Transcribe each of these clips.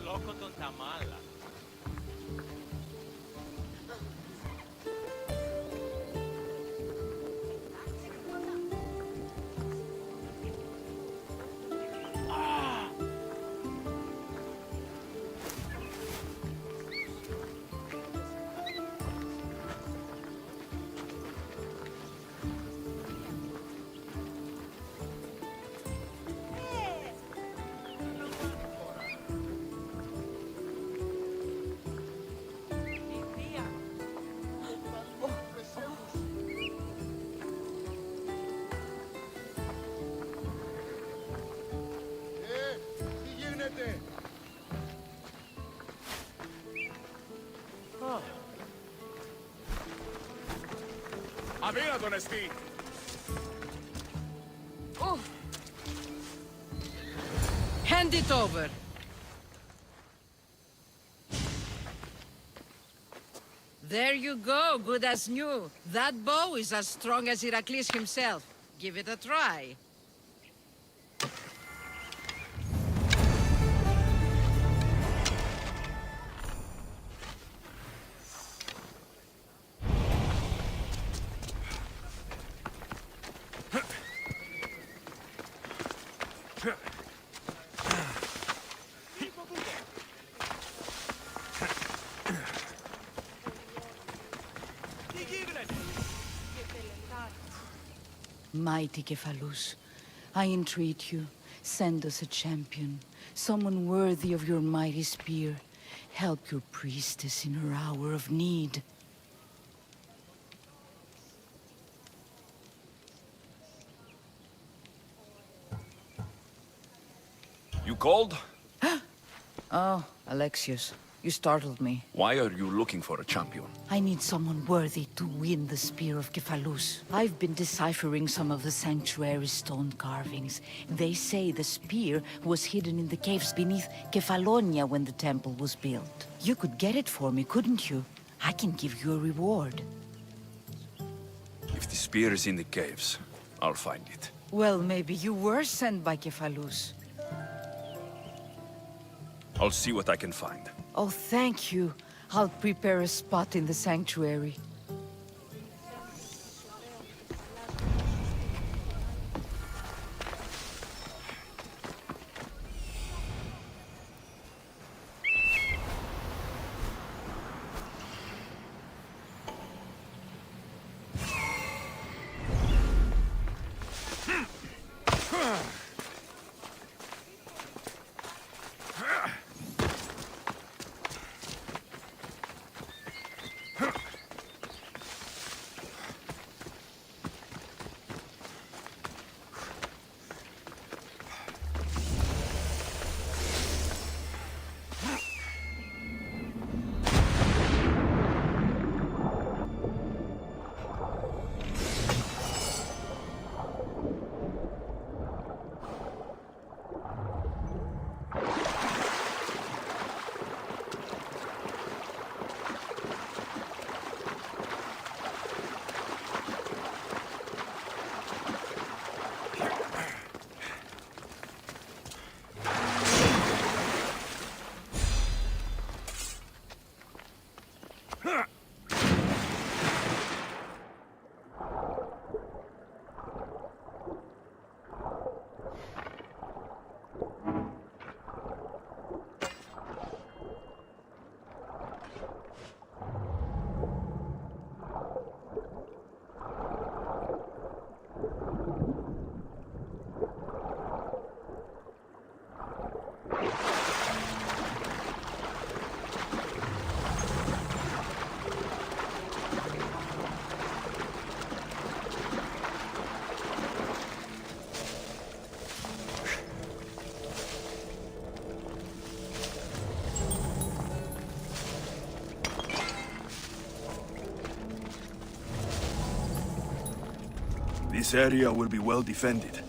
Loco τον Ταμάλα. Τι γίνεται? Αδύνατον εστί! Hand it over. There you go, good as new. That bow is as strong as Heracles himself. Give it a try. Mighty Cephalus, I entreat you, send us a champion, someone worthy of your mighty spear. Help your priestess in her hour of need. You called? Oh, Alexius, you startled me. Why are you looking for a champion? I need someone worthy to win the spear of Cephalus. I've been deciphering some of the sanctuary's stone carvings. They say the spear was hidden in the caves beneath Kefalonia when the temple was built. You could get it for me, couldn't you? I can give you a reward. If the spear is in the caves, I'll find it. Well, maybe you were sent by Cephalus. I'll see what I can find. Oh, thank you. I'll prepare a spot in the sanctuary. This area will be well defended.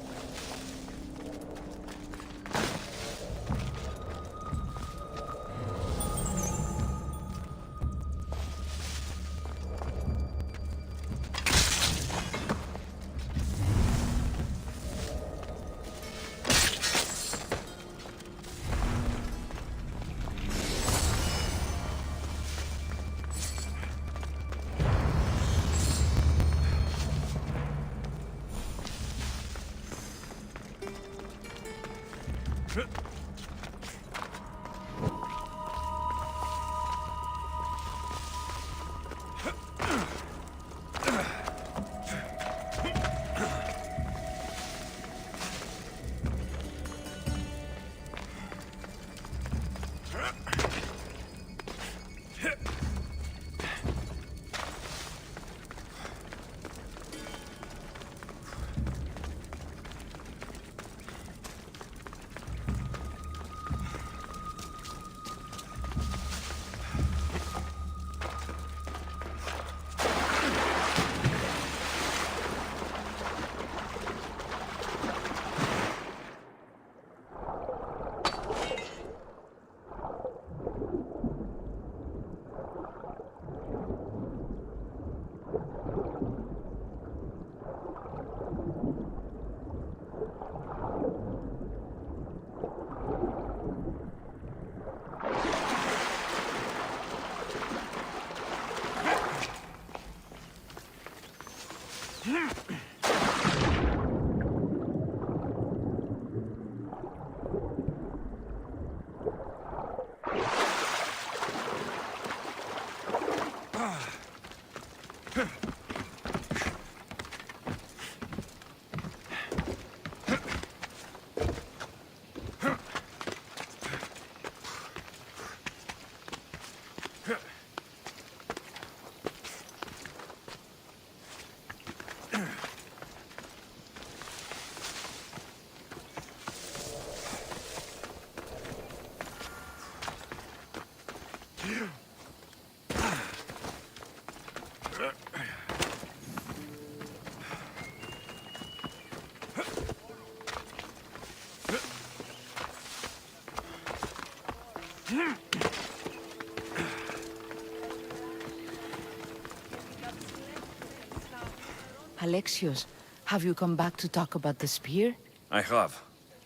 Alexios, have you come back to talk about the spear? I have.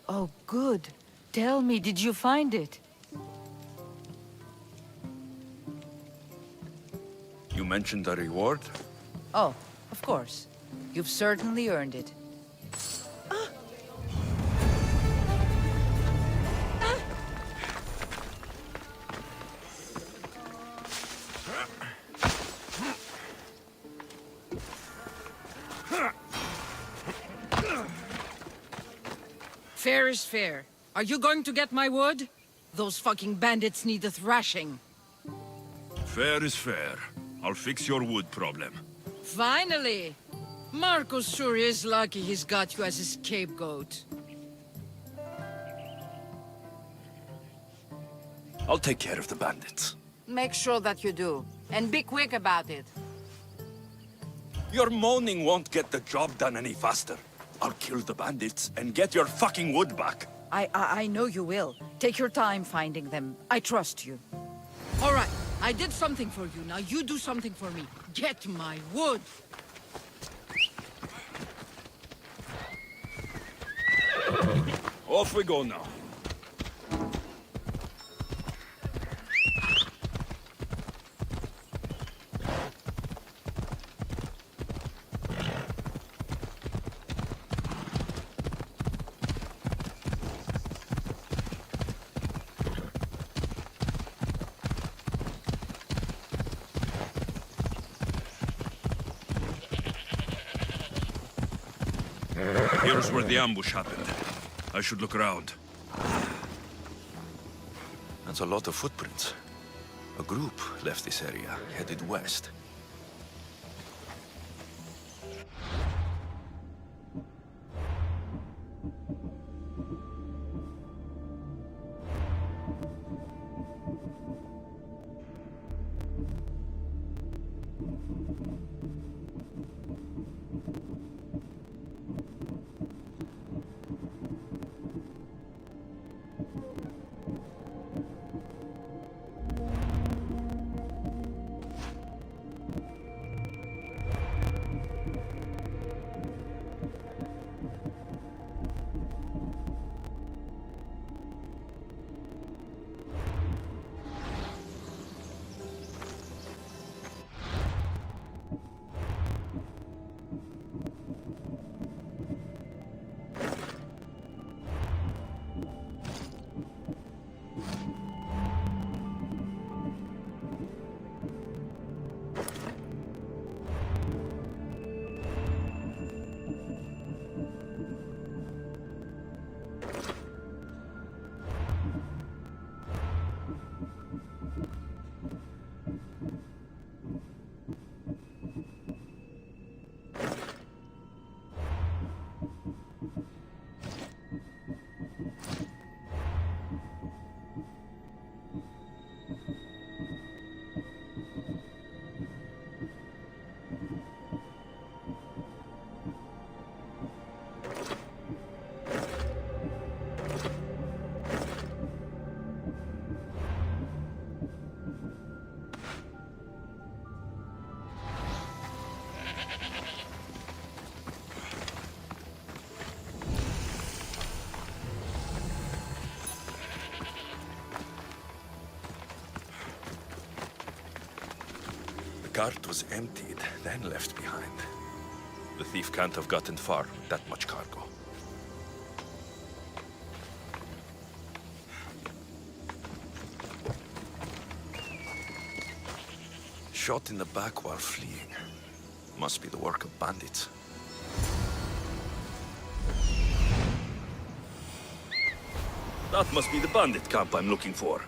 Oh, good. Tell me, did you find it? You mentioned a reward? Oh, of course. You've certainly earned it. Fair is fair. Are you going to get my wood? Those fucking bandits need a thrashing. Fair is fair. I'll fix your wood problem. Finally! Marcos sure is lucky he's got you as his scapegoat. I'll take care of the bandits. Make sure that you do. And be quick about it. Your moaning won't get the job done any faster. I'll kill the bandits and get your fucking wood back. I know you will. Take your time finding them. I trust you. All right. I did something for you. Now you do something for me. Get my wood. Off we go now. Here's where the ambush happened. I should look around. That's a lot of footprints. A group left this area, headed west. The cart was emptied, then left behind. The thief can't have gotten far with that much cargo. Shot in the back while fleeing. Must be the work of bandits. That must be the bandit camp I'm looking for.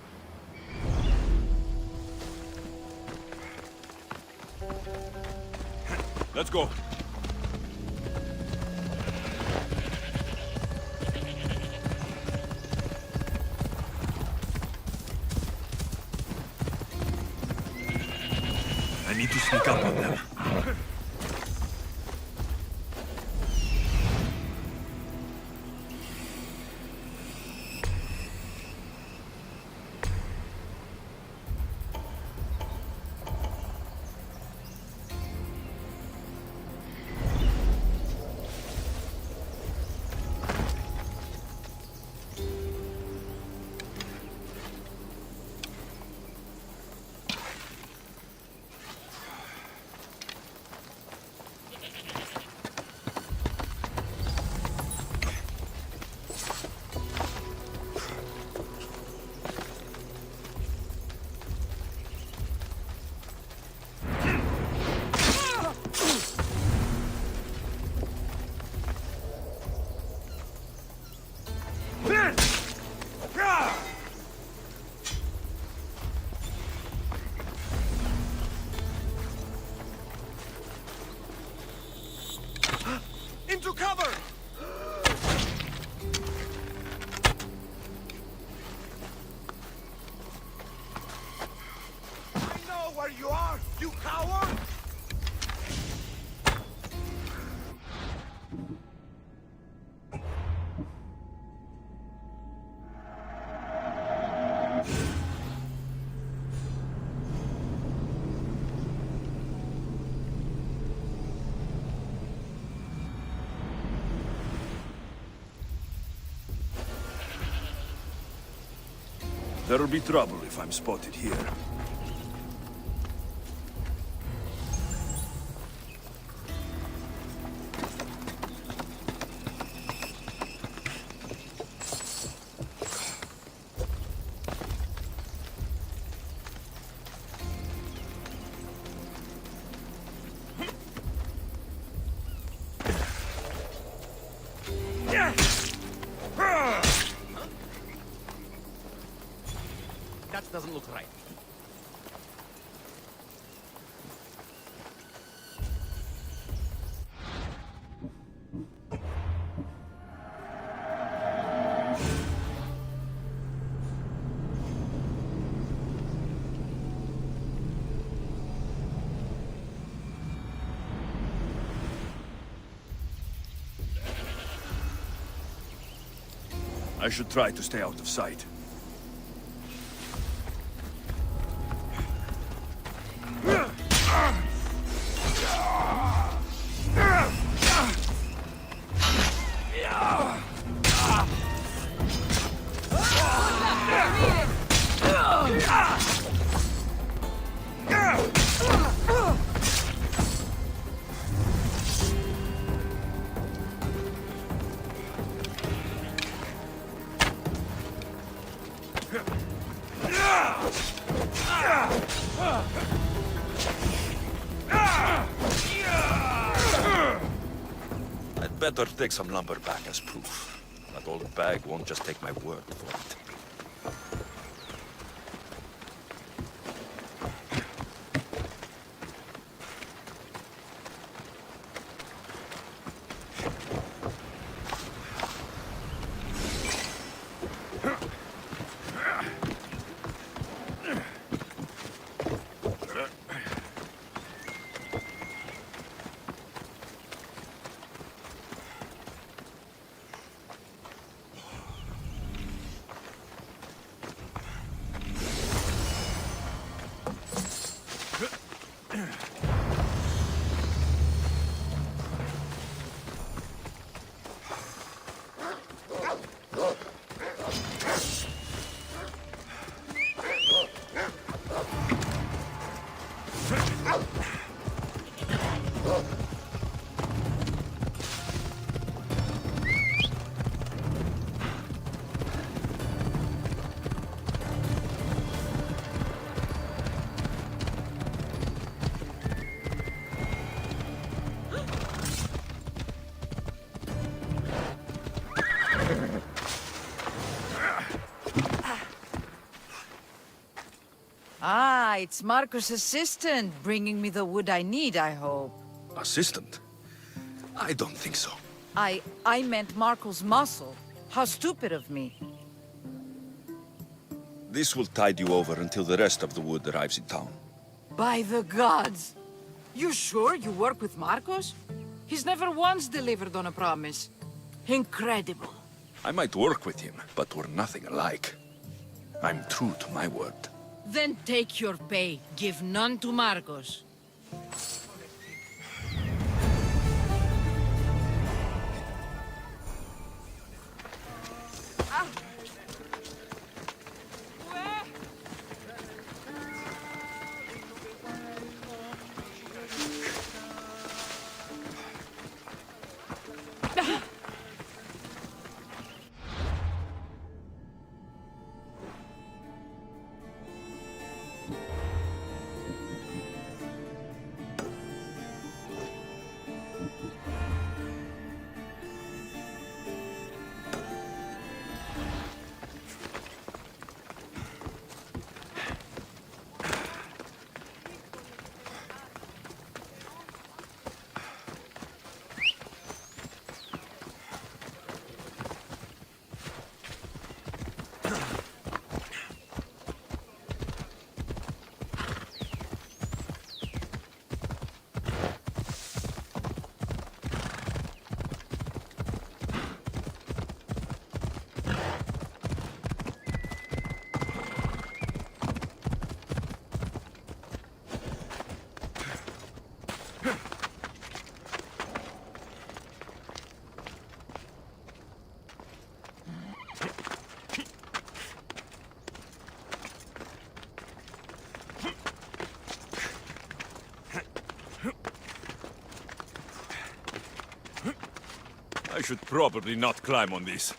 Let's go. I need to sneak up on them. You coward! There'll be trouble if I'm spotted here. That doesn't look right. I should try to stay out of sight. I'd better take some lumber back as proof. That old bag won't just take my word for it. Ah, it's Marco's assistant bringing me the wood I need, I hope. Assistant? I don't think so. I meant Marco's muscle. How stupid of me. This will tide you over until the rest of the wood arrives in town. By the gods! You sure you work with Marcos? He's never once delivered on a promise. Incredible. I might work with him, but we're nothing alike. I'm true to my word. Then take your pay. Give none to Marcos. I should probably not climb on these.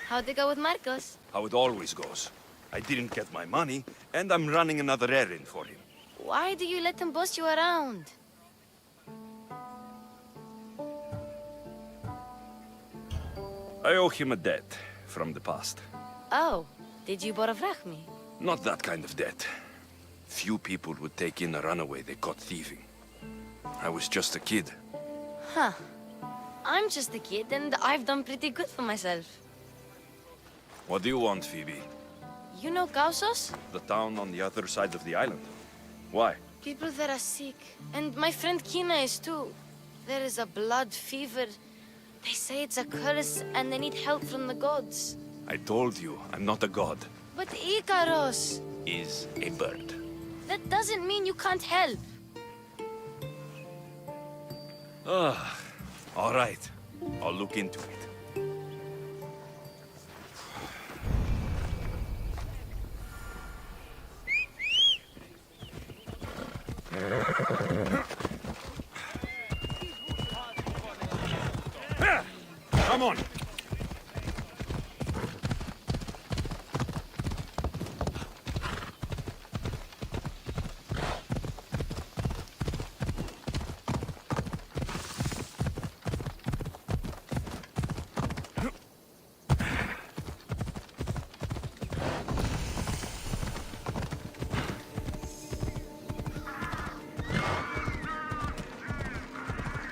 How'd it go with Marcos? How it always goes. I didn't get my money, and I'm running another errand for him. Why do you let him boss you around? I owe him a debt from the past. Oh, did you borrow me? Not that kind of debt. Few people would take in a runaway they caught thieving. I was just a kid. Huh. I'm just a kid, and I've done pretty good for myself. What do you want, Phoebe? You know Kausos? The town on the other side of the island. Why? People there are sick, and my friend Kina is too. There is a blood fever. They say it's a curse, and they need help from the gods. I told you, I'm not a god. But Ikaros! Is a bird. That doesn't mean you can't help. All right. I'll look into it. Come on!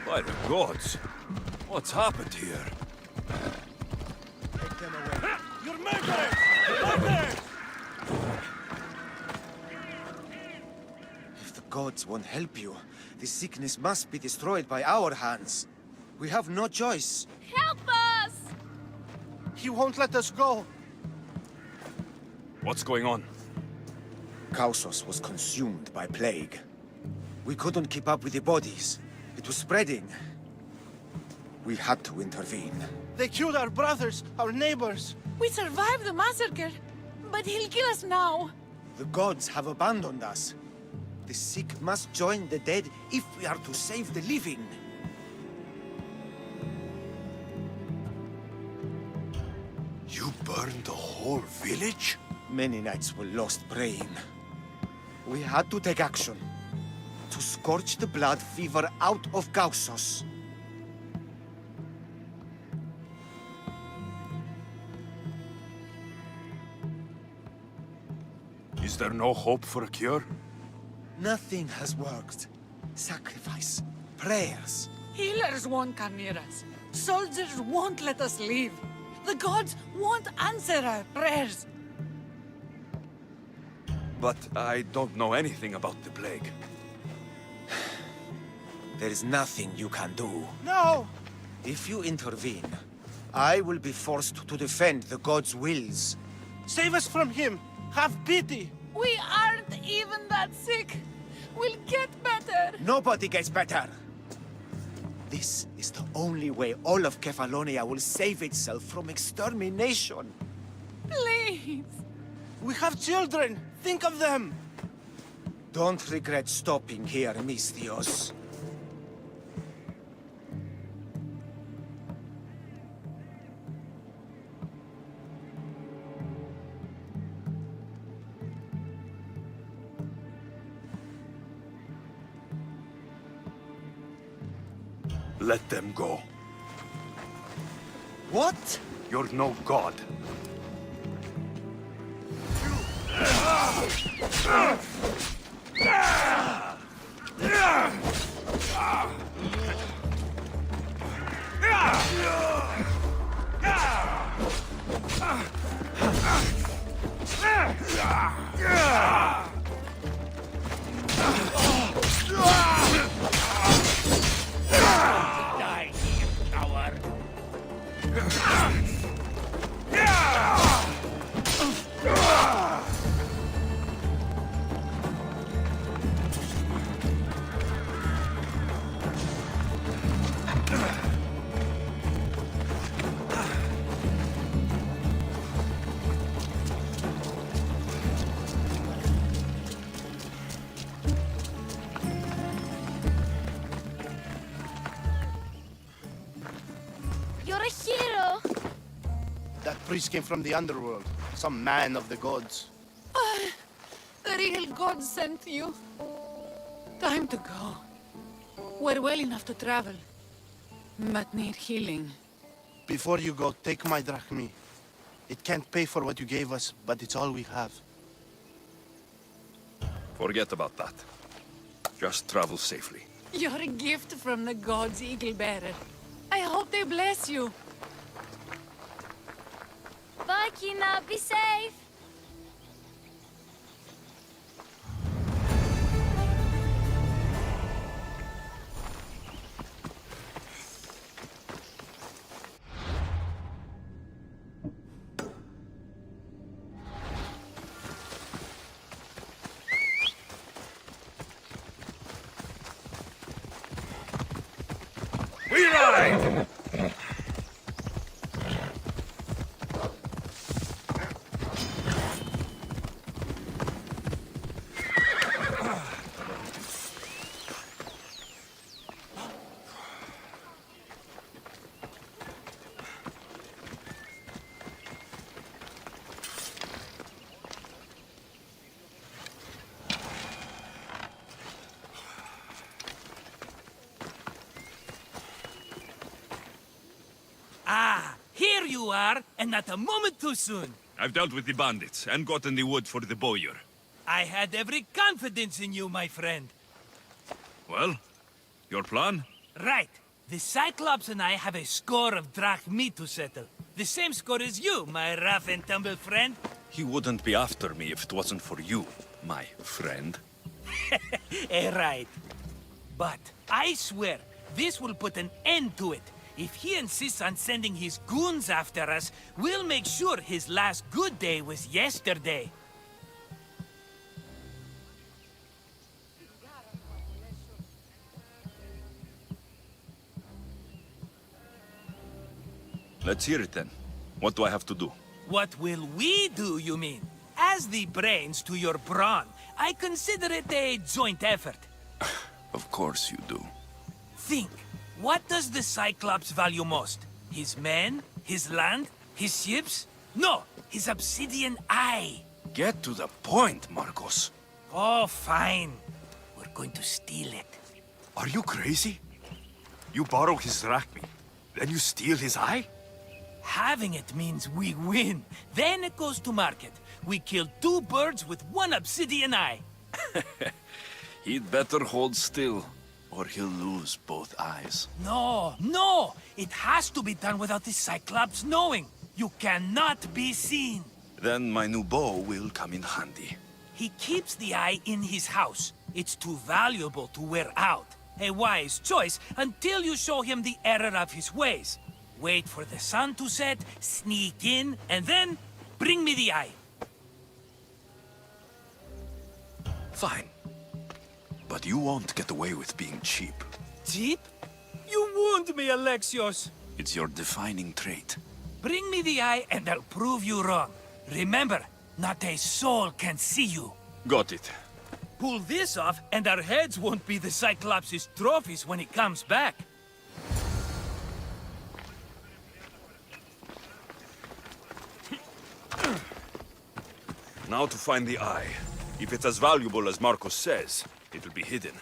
By the gods! What's happened here? Take them away. You're murderers! Murderers! If the gods won't help you, this sickness must be destroyed by our hands. We have no choice. Help us! He won't let us go. What's going on? Kausos was consumed by plague. We couldn't keep up with the bodies. It was spreading. We had to intervene. They killed our brothers, our neighbors. We survived the massacre, but he'll kill us now. The gods have abandoned us. The sick must join the dead if we are to save the living. You burned the whole village? Many nights were lost praying. We had to take action. to scorch the blood fever out of Gaussos. Is there no hope for a cure? Nothing has worked. Sacrifice, prayers. Healers won't come near us. Soldiers won't let us leave. The gods won't answer our prayers. But I don't know anything about the plague. There is nothing you can do. No! If you intervene, I will be forced to defend the gods' wills. Save us from him! Have pity! We aren't even that sick. We'll get better. Nobody gets better. This is the only way all of Kefalonia will save itself from extermination. Please. We have children! Think of them! Don't regret stopping here, Misthios. Let them go. What? You're no god. You're a hero! That priest came from the underworld. Some man of the gods. The real God sent you. Time to go. We're well enough to travel, but need healing. Before you go, take my drachmi. It can't pay for what you gave us, but it's all we have. Forget about that. Just travel safely. You're a gift from the gods, Eagle Bearer. I hope they bless you. Bye, Kina. Be safe! We ride! Ah, here you are, and not a moment too soon. I've dealt with the bandits and gotten the wood for the bowyer. I had every confidence in you, my friend. Well, your plan? Right. The Cyclops and I have a score of drachmi to settle. The same score as you, my rough and tumble friend. He wouldn't be after me if it wasn't for you, my friend. Right. But I swear, this will put an end to it. If he insists on sending his goons after us, we'll make sure his last good day was yesterday. Let's hear it then. What do I have to do? What will we do, you mean? As the brains to your brawn, I consider it a joint effort. Of course you do. Think, what does the Cyclops value most? His men? His land? His ships? No, his obsidian eye. Get to the point, Marcos. Oh, fine. We're going to steal it. Are you crazy? You borrow his drachmi, then you steal his eye? Having it means we win. Then it goes to market. We kill 2 birds with 1 obsidian eye. He'd better hold still, or he'll lose both eyes. No, no! It has to be done without the Cyclops knowing. You cannot be seen. Then my new bow will come in handy. He keeps the eye in his house. It's too valuable to wear out. A wise choice until you show him the error of his ways. Wait for the sun to set, sneak in, and then bring me the eye. Fine. But you won't get away with being cheap. Cheap? You wound me, Alexios. It's your defining trait. Bring me the eye and I'll prove you wrong. Remember, not a soul can see you. Got it. Pull this off and our heads won't be the Cyclops' trophies when he comes back. Now to find the eye. If it's as valuable as Marcos says, it'll be hidden.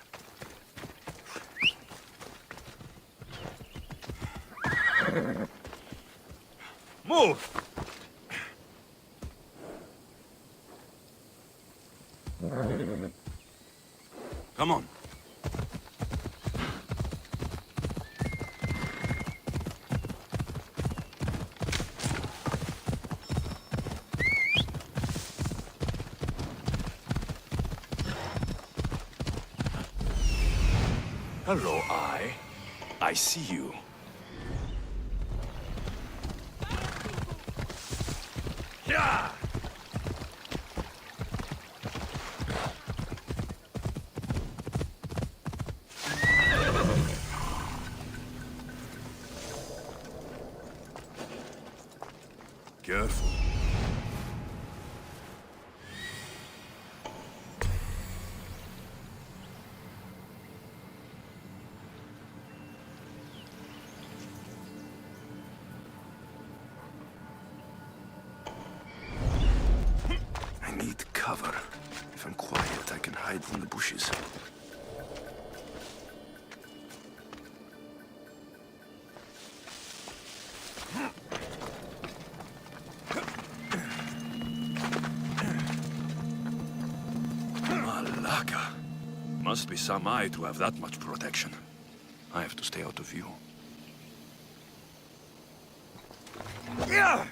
Move! Come on. Hello, Eye. I see you. Yeah! Careful. I need cover. If I'm quiet, I can hide in the bushes. Malaka. Must be some eye to have that much protection. I have to stay out of view. Yeah!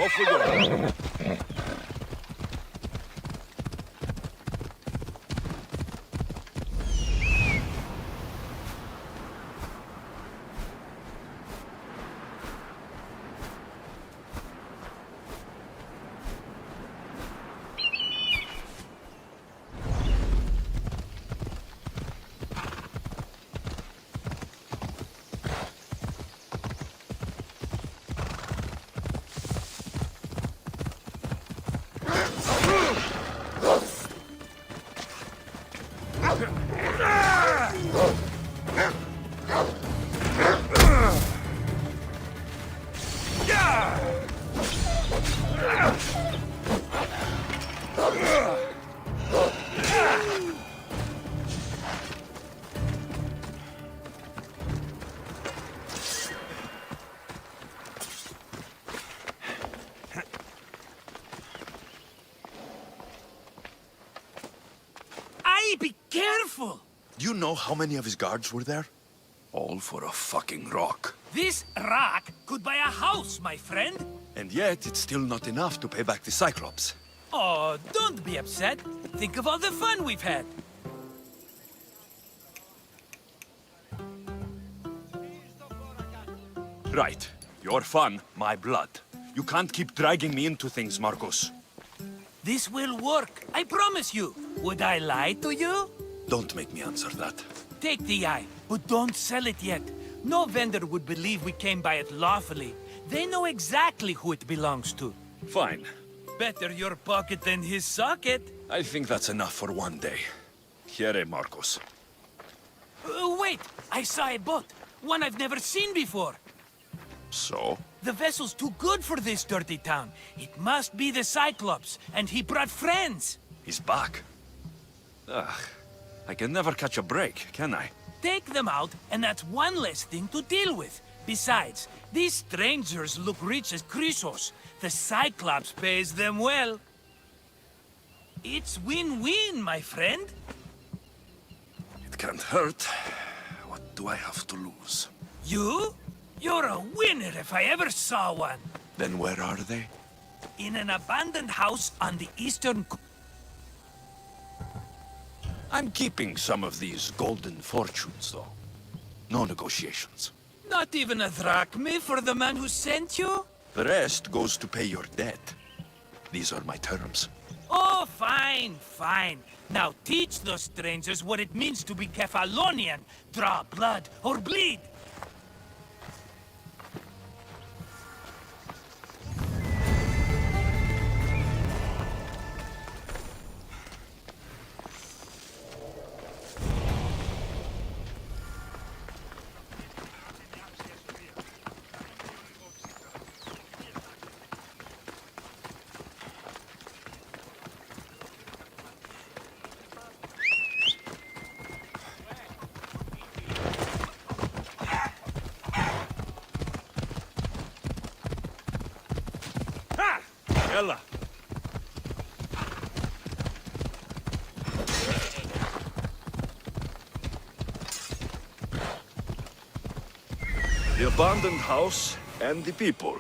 Off we go. Be careful! Do you know how many of his guards were there? All for a fucking rock. This rock could buy a house, my friend. And yet, it's still not enough to pay back the Cyclops. Oh, don't be upset. Think of all the fun we've had. Right. Your fun, my blood. You can't keep dragging me into things, Marcos. This will work, I promise you. Would I lie to you? Don't make me answer that. Take the eye, but don't sell it yet. No vendor would believe we came by it lawfully. They know exactly who it belongs to. Fine. Better your pocket than his socket. I think that's enough for one day. Here, Marcos. Wait! I saw a boat. One I've never seen before. So? The vessel's too good for this dirty town. It must be the Cyclops, and he brought friends. He's back. Ugh. I can never catch a break, can I? Take them out, and that's one less thing to deal with. Besides, these strangers look rich as Chrysos. The Cyclops pays them well. It's win-win, my friend. It can't hurt. What do I have to lose? You? You're a winner if I ever saw one. Then where are they? In an abandoned house on the eastern... I'm keeping some of these golden fortunes, though. No negotiations. Not even a drachme for the man who sent you? The rest goes to pay your debt. These are my terms. Oh, fine, fine. Now teach those strangers what it means to be Kefalonian. Draw blood or bleed. Ella! The abandoned house and the people.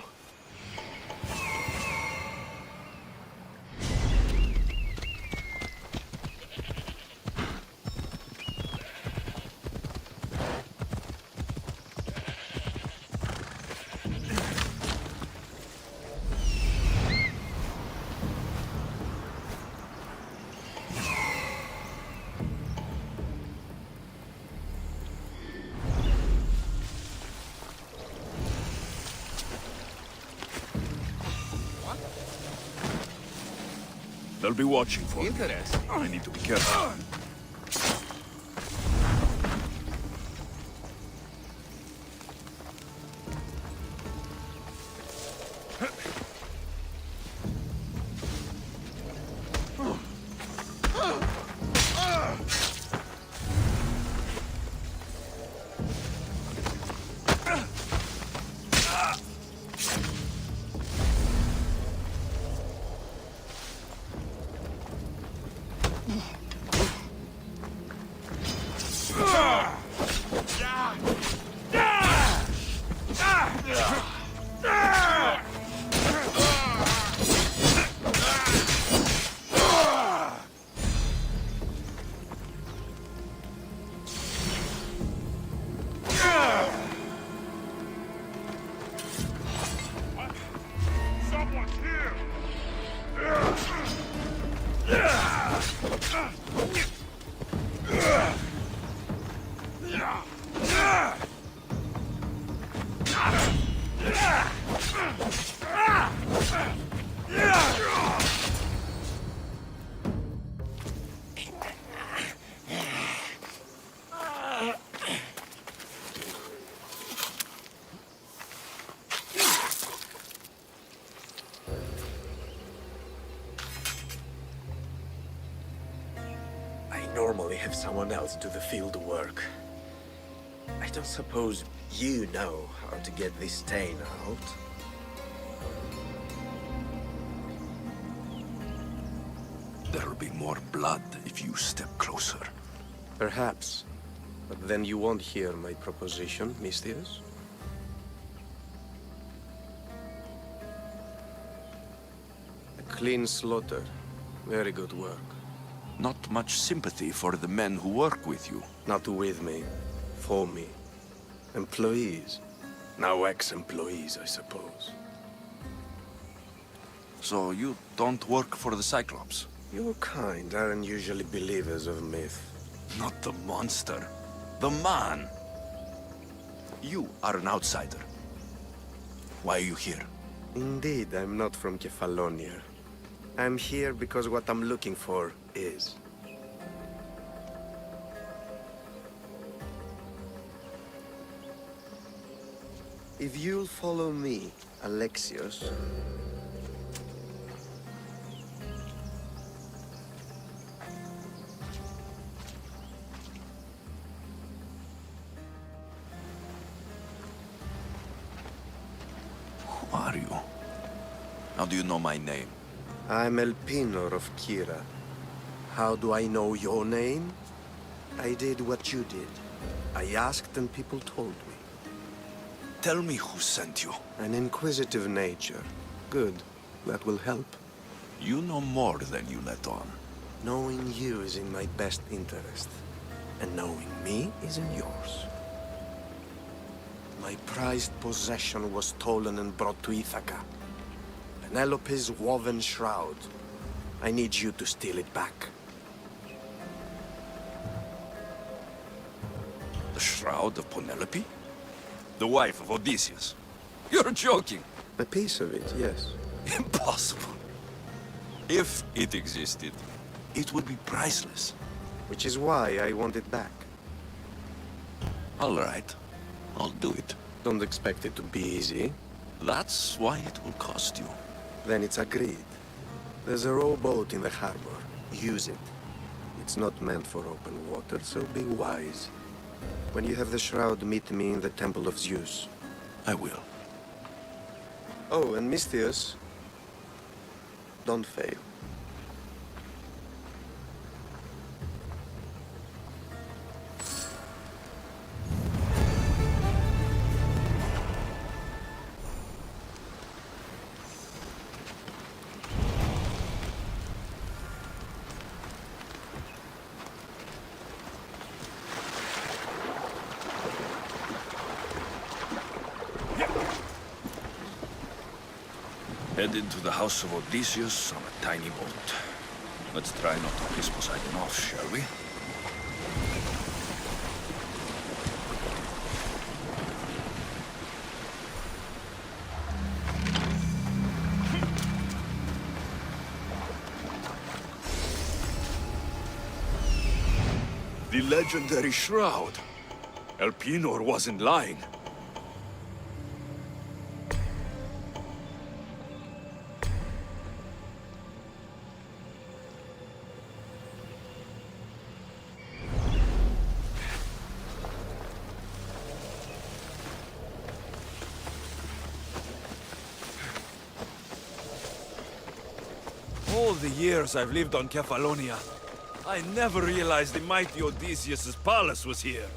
They'll be watching for me. Interesting. I need to be careful. have someone else do the field work. I don't suppose you know how to get this stain out. There'll be more blood if you step closer. Perhaps. But then you won't hear my proposition, Mistius. A clean slaughter. Very good work. Not much sympathy for the men who work with you. Not with me. For me. Employees. Now ex-employees, I suppose. So you don't work for the Cyclops? Your kind aren't usually believers of myth. Not the monster. The man. You are an outsider. Why are you here? Indeed, I'm not from Kefalonia. I'm here because what I'm looking for is. If you'll follow me, Alexios... Who are you? How do you know my name? I'm Elpinor of Kira. How do I know your name? I did what you did. I asked and people told me. Tell me who sent you. An inquisitive nature. Good. That will help. You know more than you let on. Knowing you is in my best interest. And knowing me is in yours. My prized possession was stolen and brought to Ithaca. Penelope's woven shroud. I need you to steal it back. The shroud of Penelope? The wife of Odysseus? You're joking! A piece of it, yes. Impossible. If it existed, it would be priceless. Which is why I want it back. All right. I'll do it. Don't expect it to be easy. That's why it will cost you. Then it's agreed. There's a rowboat in the harbor. Use it. It's not meant for open water, so be wise. When you have the shroud, meet me in the Temple of Zeus. I will. Oh, and Mistius, don't fail. Headed to the house of Odysseus on a tiny boat. Let's try not to piss Poseidon off, shall we? The legendary shroud. Elpinor wasn't lying. All the years I've lived on Kefalonia, I never realized the mighty Odysseus' palace was here.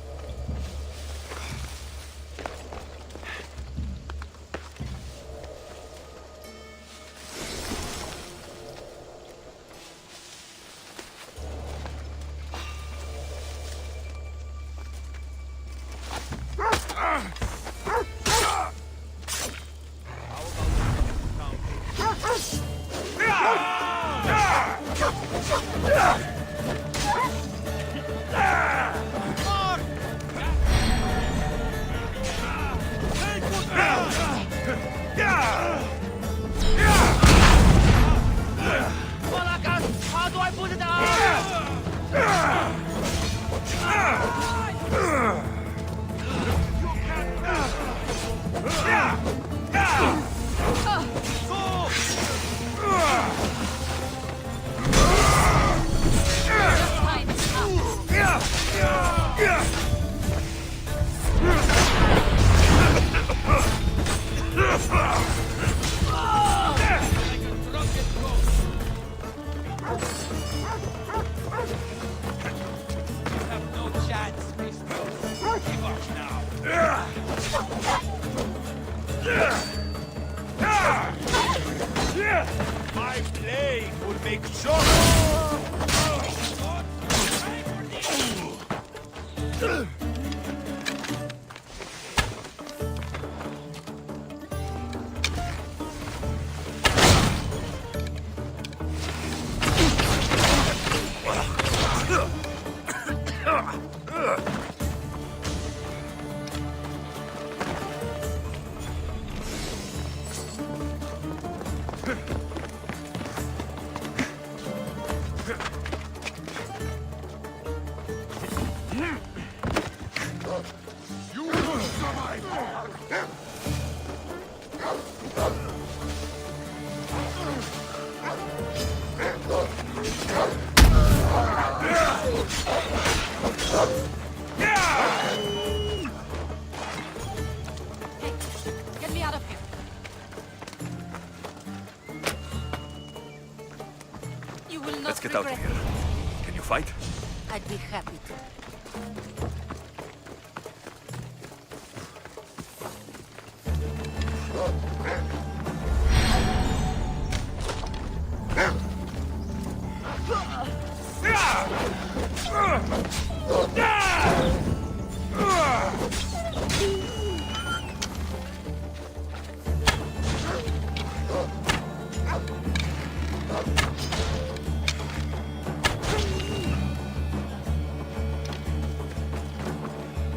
My blade will make sure. Get me out of here. You will not Let's get out of regret here. Can you fight? it. I'd be happy to.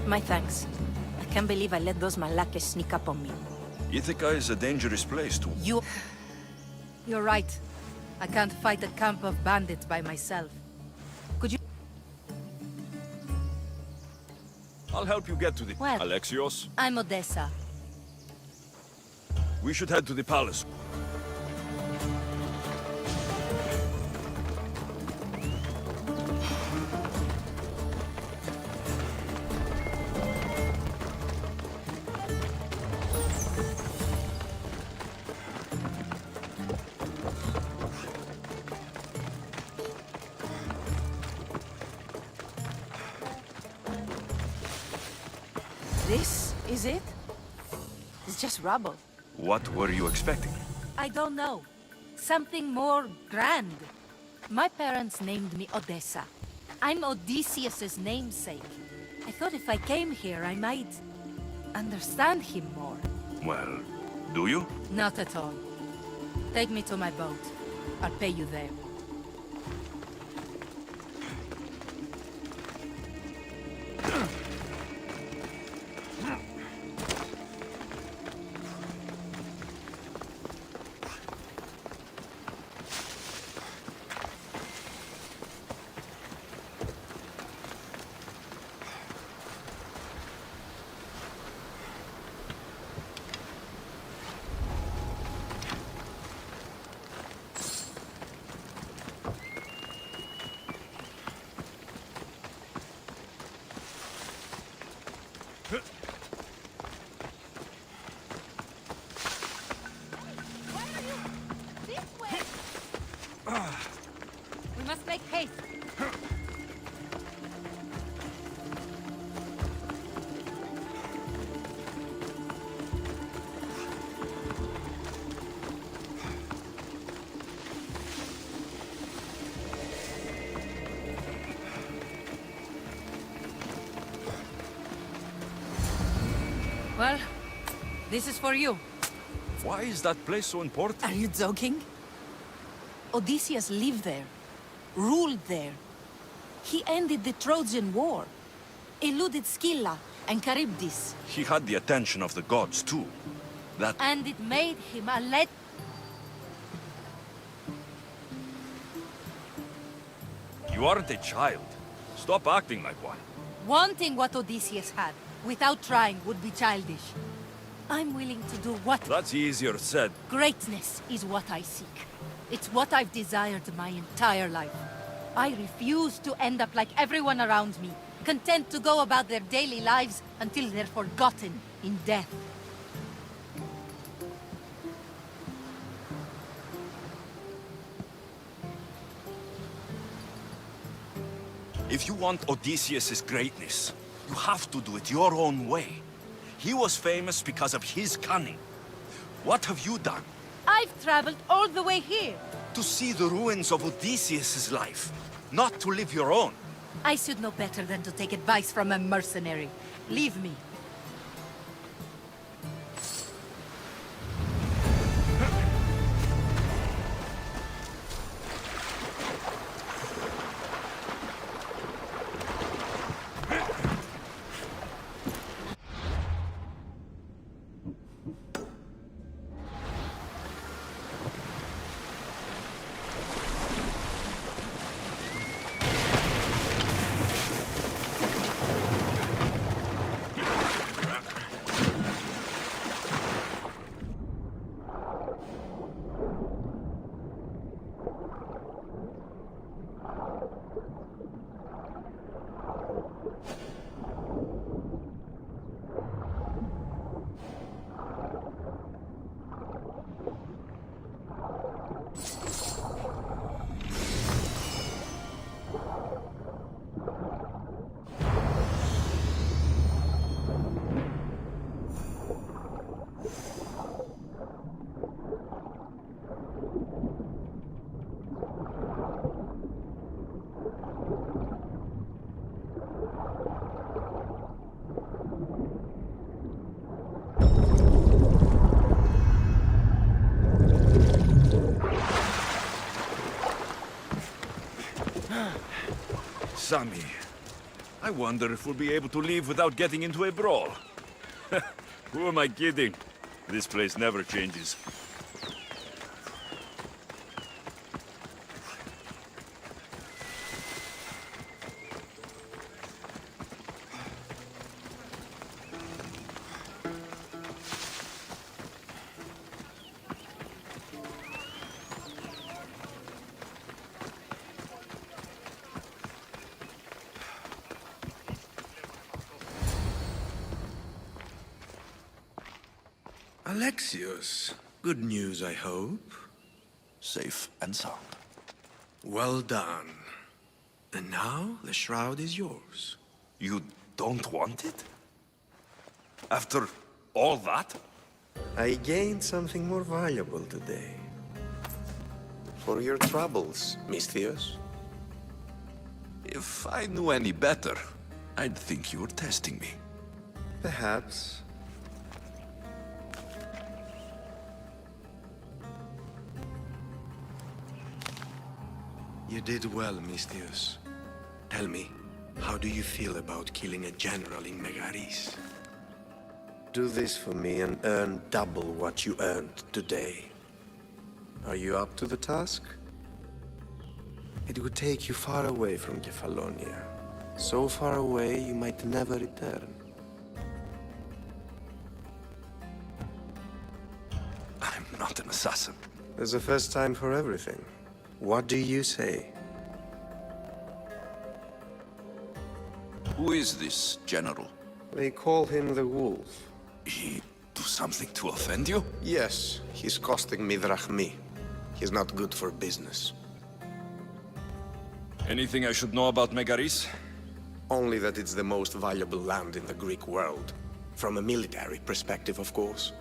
My thanks. I can't believe I let those Malakas sneak up on me. Ithaca is a dangerous place to... You're right. I can't fight a camp of bandits by myself. Could you... I'll help you get to the... Well- Alexios, I'm Odessa. we should head to the palace. This is it? It's just rubble. What were you expecting? I don't know. Something more grand. My parents named me Odessa. I'm Odysseus's namesake. I thought if I came here, I might understand him more. Well, do you? Not at all. Take me to my boat. I'll pay you there. We must make haste. Well, this is for you. Why is that place so important? Are you joking? Odysseus lived there, ruled there. He ended the Trojan War, eluded Scylla and Charybdis, He had the attention of the gods, too. That... and it made him a legend. You aren't a child. Stop acting like one. Wanting what Odysseus had, without trying, would be childish. I'm willing to do what... That's easier said. Greatness is what I seek. It's what I've desired my entire life. I refuse to end up like everyone around me, content to go about their daily lives until they're forgotten in death. If you want Odysseus' greatness, you have to do it your own way. He was famous because of his cunning. What have you done? I've traveled all the way here. To see the ruins of Odysseus' life, not to live your own. I should know better than to take advice from a mercenary. Leave me. Sammy, I wonder if we'll be able to leave without getting into a brawl. Who am I kidding? This place never changes. Alexios, good news, I hope. Safe and sound. Well done. And now the shroud is yours. You don't want it? After all that? I gained something more valuable today. For your troubles, Misthios. If I knew any better, I'd think you were testing me. Perhaps. You did well, Misthios. Tell me, how do you feel about killing a general in Megaris? Do this for me and earn double what you earned today. Are you up to the task? It would take you far away from Kefalonia. So far away you might never return. I'm not an assassin. There's a first time for everything. What do you say? Who is this general? They call him the Wolf. He do something to offend you? Yes, he's costing me drachmi. He's not good for business. Anything I should know about Megaris? Only that it's the most valuable land in the Greek world. From a military perspective, of course.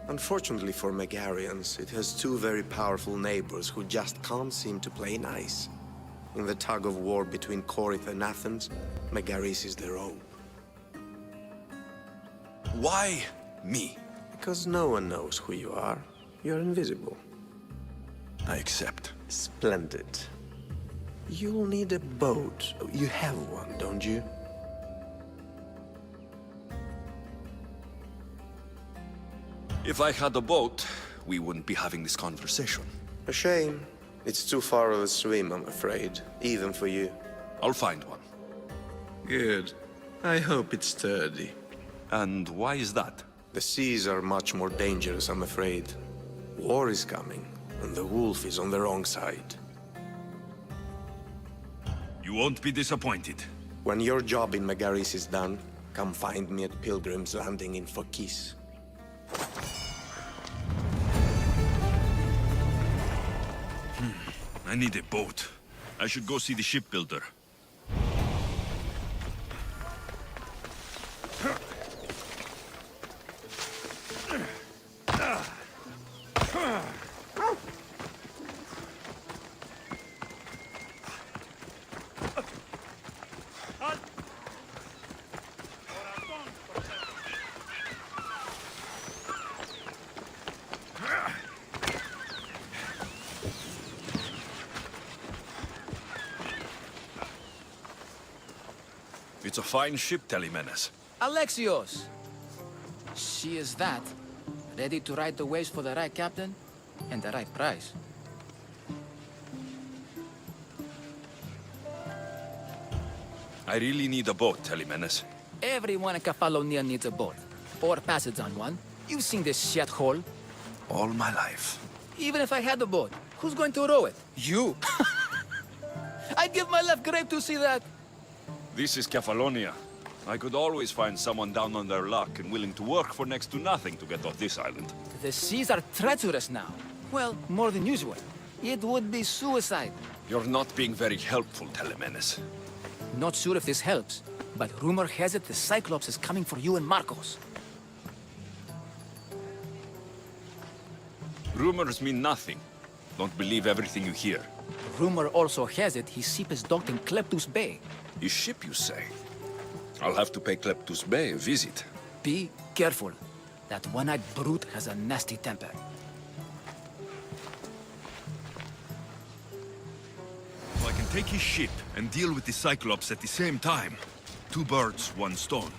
Unfortunately for Megarians, it has two very powerful neighbors who just can't seem to play nice. In the tug of war between Corinth and Athens, Megaris is their own. Why me? Because no one knows who you are. You're invisible. I accept. Splendid. You'll need a boat. You have one, don't you? If I had a boat, we wouldn't be having this conversation. A shame. It's too far of a swim, I'm afraid. Even for you. I'll find one. Good. I hope it's sturdy. And why is that? The seas are much more dangerous, I'm afraid. War is coming, and the wolf is on the wrong side. You won't be disappointed. When your job in Megaris is done, come find me at Pilgrim's Landing in Phokis. I need a boat. I should go see the shipbuilder. It's a fine ship, Telemenes. Alexios! She is that. Ready to ride the waves for the right captain and the right price. I really need a boat, Telemenes. Everyone in Kefalonia needs a boat. Or passage on one. You've seen this shithole. All my life. Even if I had a boat, who's going to row it? You! I'd give my left grape to see that. This is Kefalonia. I could always find someone down on their luck and willing to work for next to nothing to get off this island. The seas are treacherous now. Well, more than usual. It would be suicide. You're not being very helpful, Telemenes. Not sure if this helps, but rumor has it the Cyclops is coming for you and Marcos. Rumors mean nothing. Don't believe everything you hear. Rumor also has it his ship is docked in Kleptus Bay. His ship, you say? I'll have to pay Kleptus Bay a visit. Be careful. That one-eyed brute has a nasty temper. So I can take his ship and deal with the Cyclops at the same time. 2 birds, 1 stone.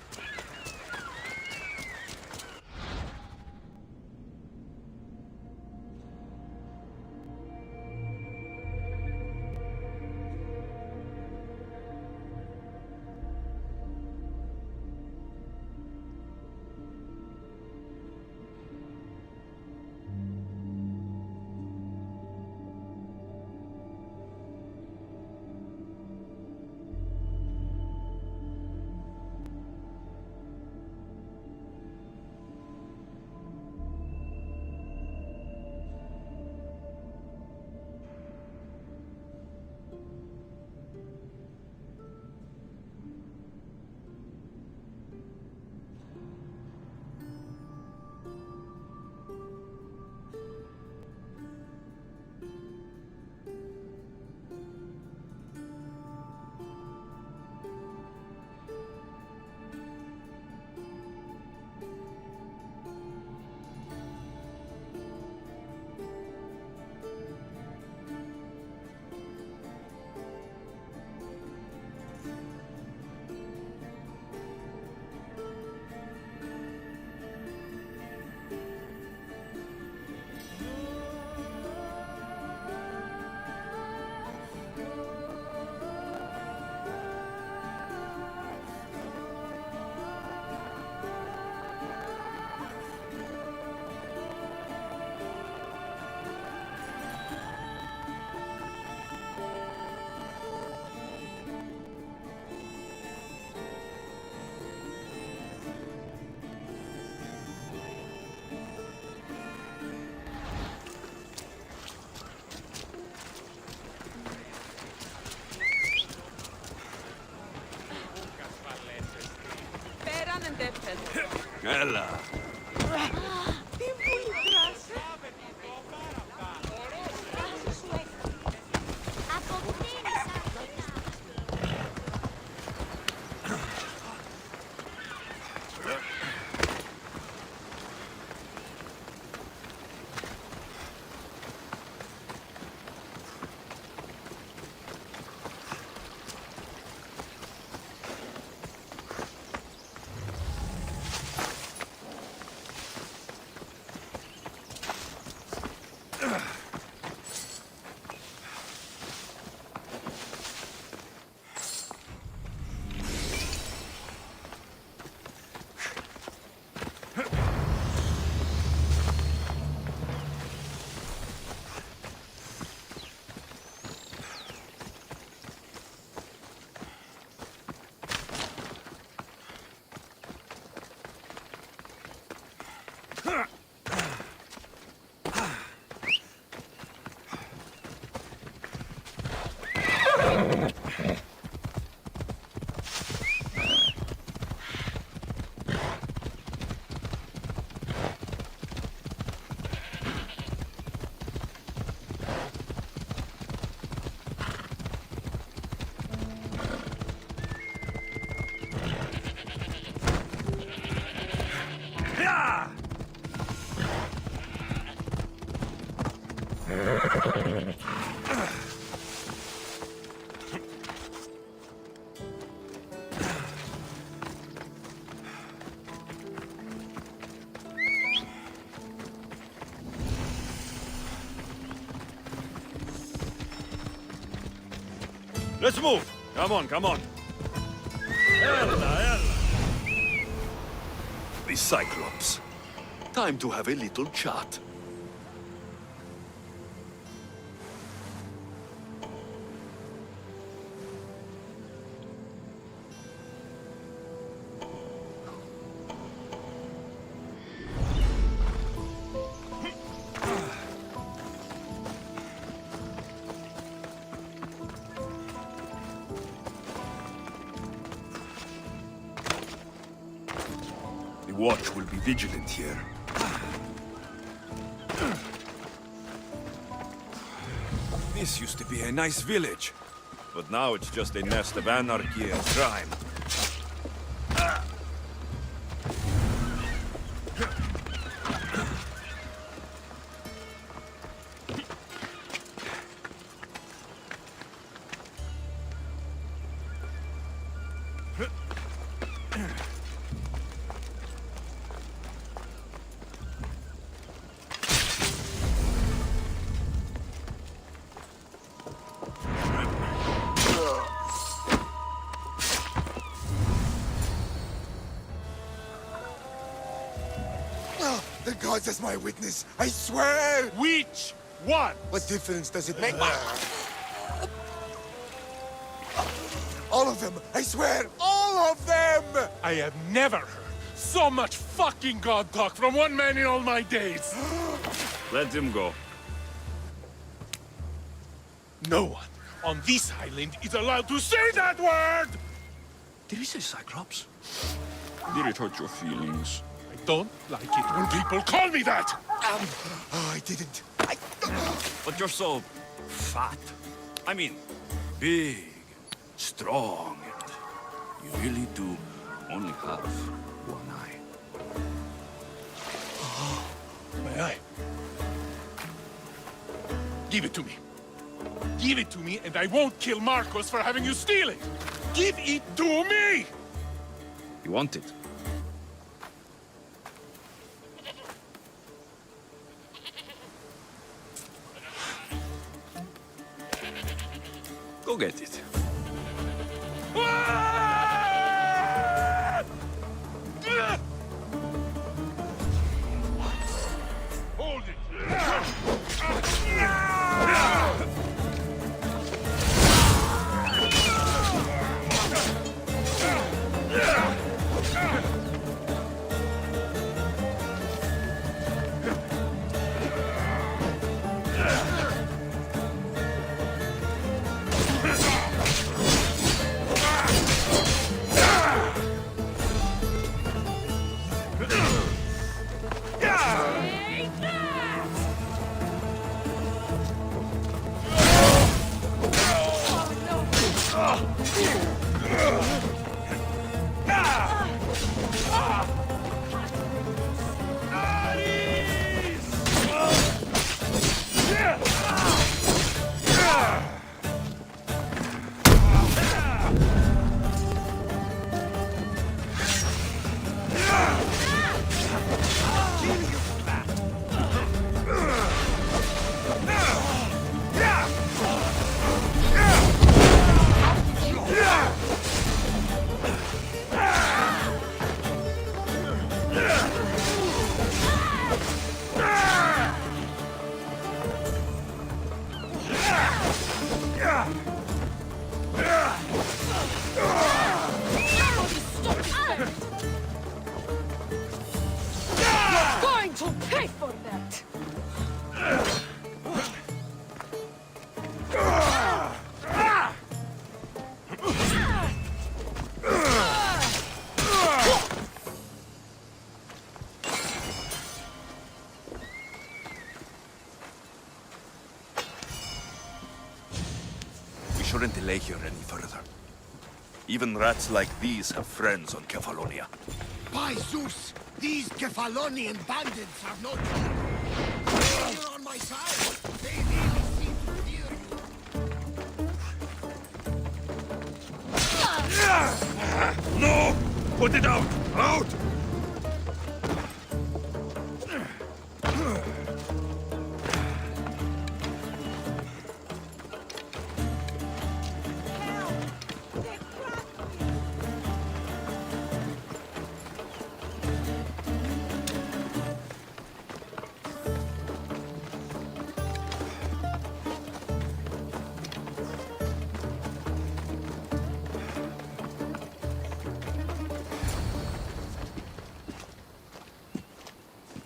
Έλα. Τι βουλικράς. Let's move! Come on, come on. Ella. The Cyclops. Time to have a little chat. The Watch will be vigilant here. This used to be a nice village, but now it's just a nest of anarchy and crime. The gods as my witness, I swear! Which one? What difference does it make? All of them, I swear, all of them! I have never heard so much fucking god talk from one man in all my days. Let him go. No one on this island is allowed to say that word! Did he say Cyclops? Did it hurt your feelings? I don't like it when people call me that! Oh, I didn't. But you're so fat. I mean, big, strong, and you really do only have one eye. My eye. Give it to me. Give it to me, and I won't kill Marcos for having you steal it! Give it to me! You want it? Go get it. Hold it! To pay for that! We shouldn't delay here any further. Even rats like these have friends on Kefalonia. By Zeus, these Kefalonian bandits have no joy. They're on my side. They really seem to No! Put it out! Out!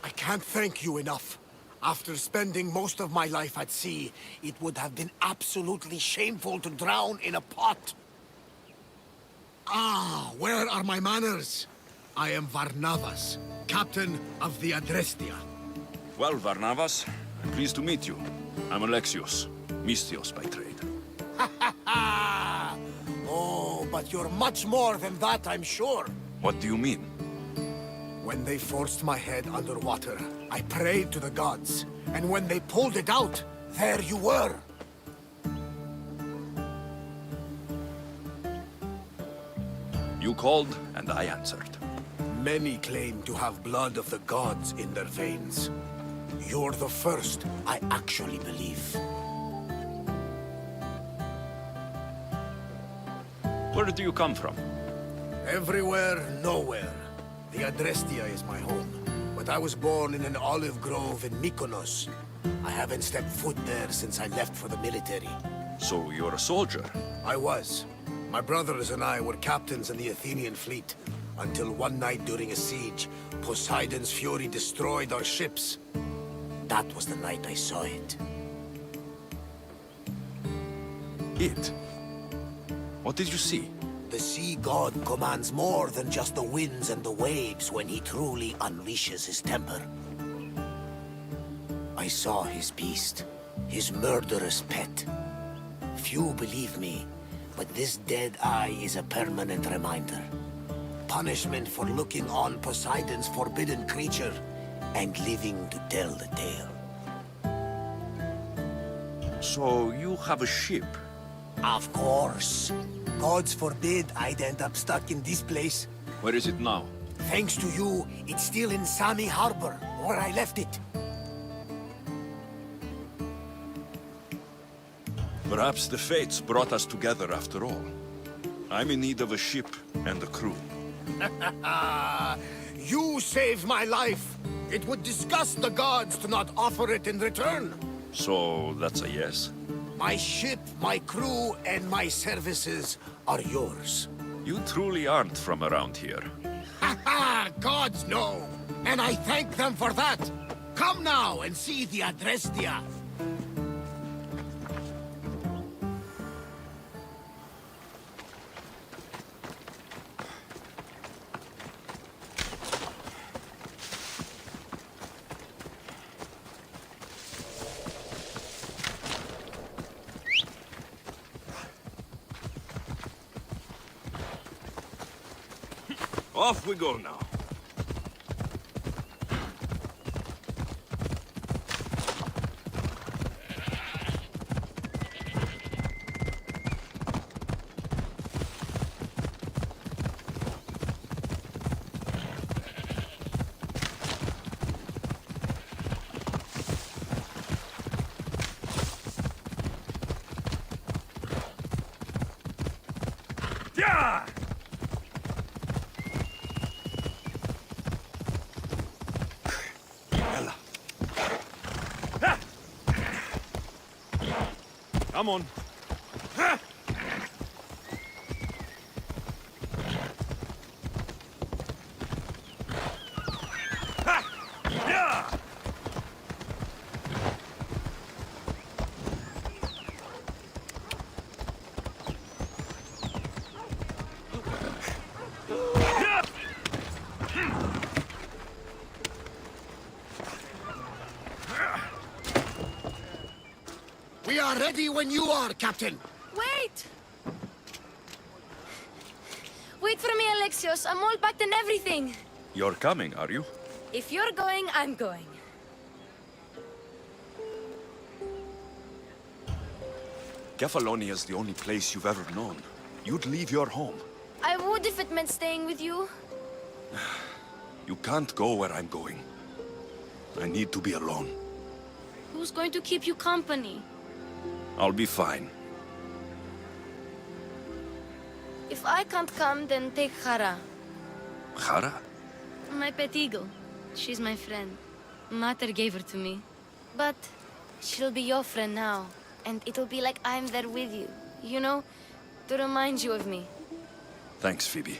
I can't thank you enough. After spending most of my life at sea, it would have been absolutely shameful to drown in a pot. Ah, where are my manners? I am Varnavas, captain of the Adrestia. Well, Varnavas, I'm pleased to meet you. I'm Alexios, Mystios by trade. Oh, but you're much more than that, I'm sure. What do you mean? When they forced my head underwater, I prayed to the gods. And when they pulled it out, there you were. You called, and I answered. Many claim to have blood of the gods in their veins. You're the first I actually believe. Where do you come from? Everywhere, nowhere. The Adrestia is my home. But I was born in an olive grove in Mykonos. I haven't stepped foot there since I left for the military. So you're a soldier? I was. My brothers and I were captains in the Athenian fleet. Until one night during a siege, Poseidon's fury destroyed our ships. That was the night I saw it. It? What did you see? The sea god commands more than just the winds and the waves when he truly unleashes his temper. I saw his beast, his murderous pet. Few believe me, but this dead eye is a permanent reminder. Punishment for looking on Poseidon's forbidden creature and living to tell the tale. So you have a ship? Of course. Gods forbid I'd end up stuck in this place. Where is it now? Thanks to you, it's still in Sami Harbor, where I left it. Perhaps the fates brought us together after all. I'm in need of a ship and a crew. You saved my life. It would disgust the gods to not offer it in return. So that's a yes? My ship, my crew, and my services are yours. You truly aren't from around here. Ha ha! Gods know! And I thank them for that! Come now and see the Adrestia! Off we go now. Yeah! Come on. We are ready when you are, Captain. Wait! Wait for me, Alexios. I'm all packed and everything. You're coming, are you? If you're going, I'm going. Kefalonia is the only place you've ever known. You'd leave your home. I would if it meant staying with you. You can't go where I'm going. I need to be alone. Who's going to keep you company? I'll be fine. If I can't come, then take Hara, Hara? my pet eagle. She's my friend. Mater gave her to me. But she'll be your friend now, and it'll be like I'm there with you. You know, to remind you of me. Thanks, Phoebe.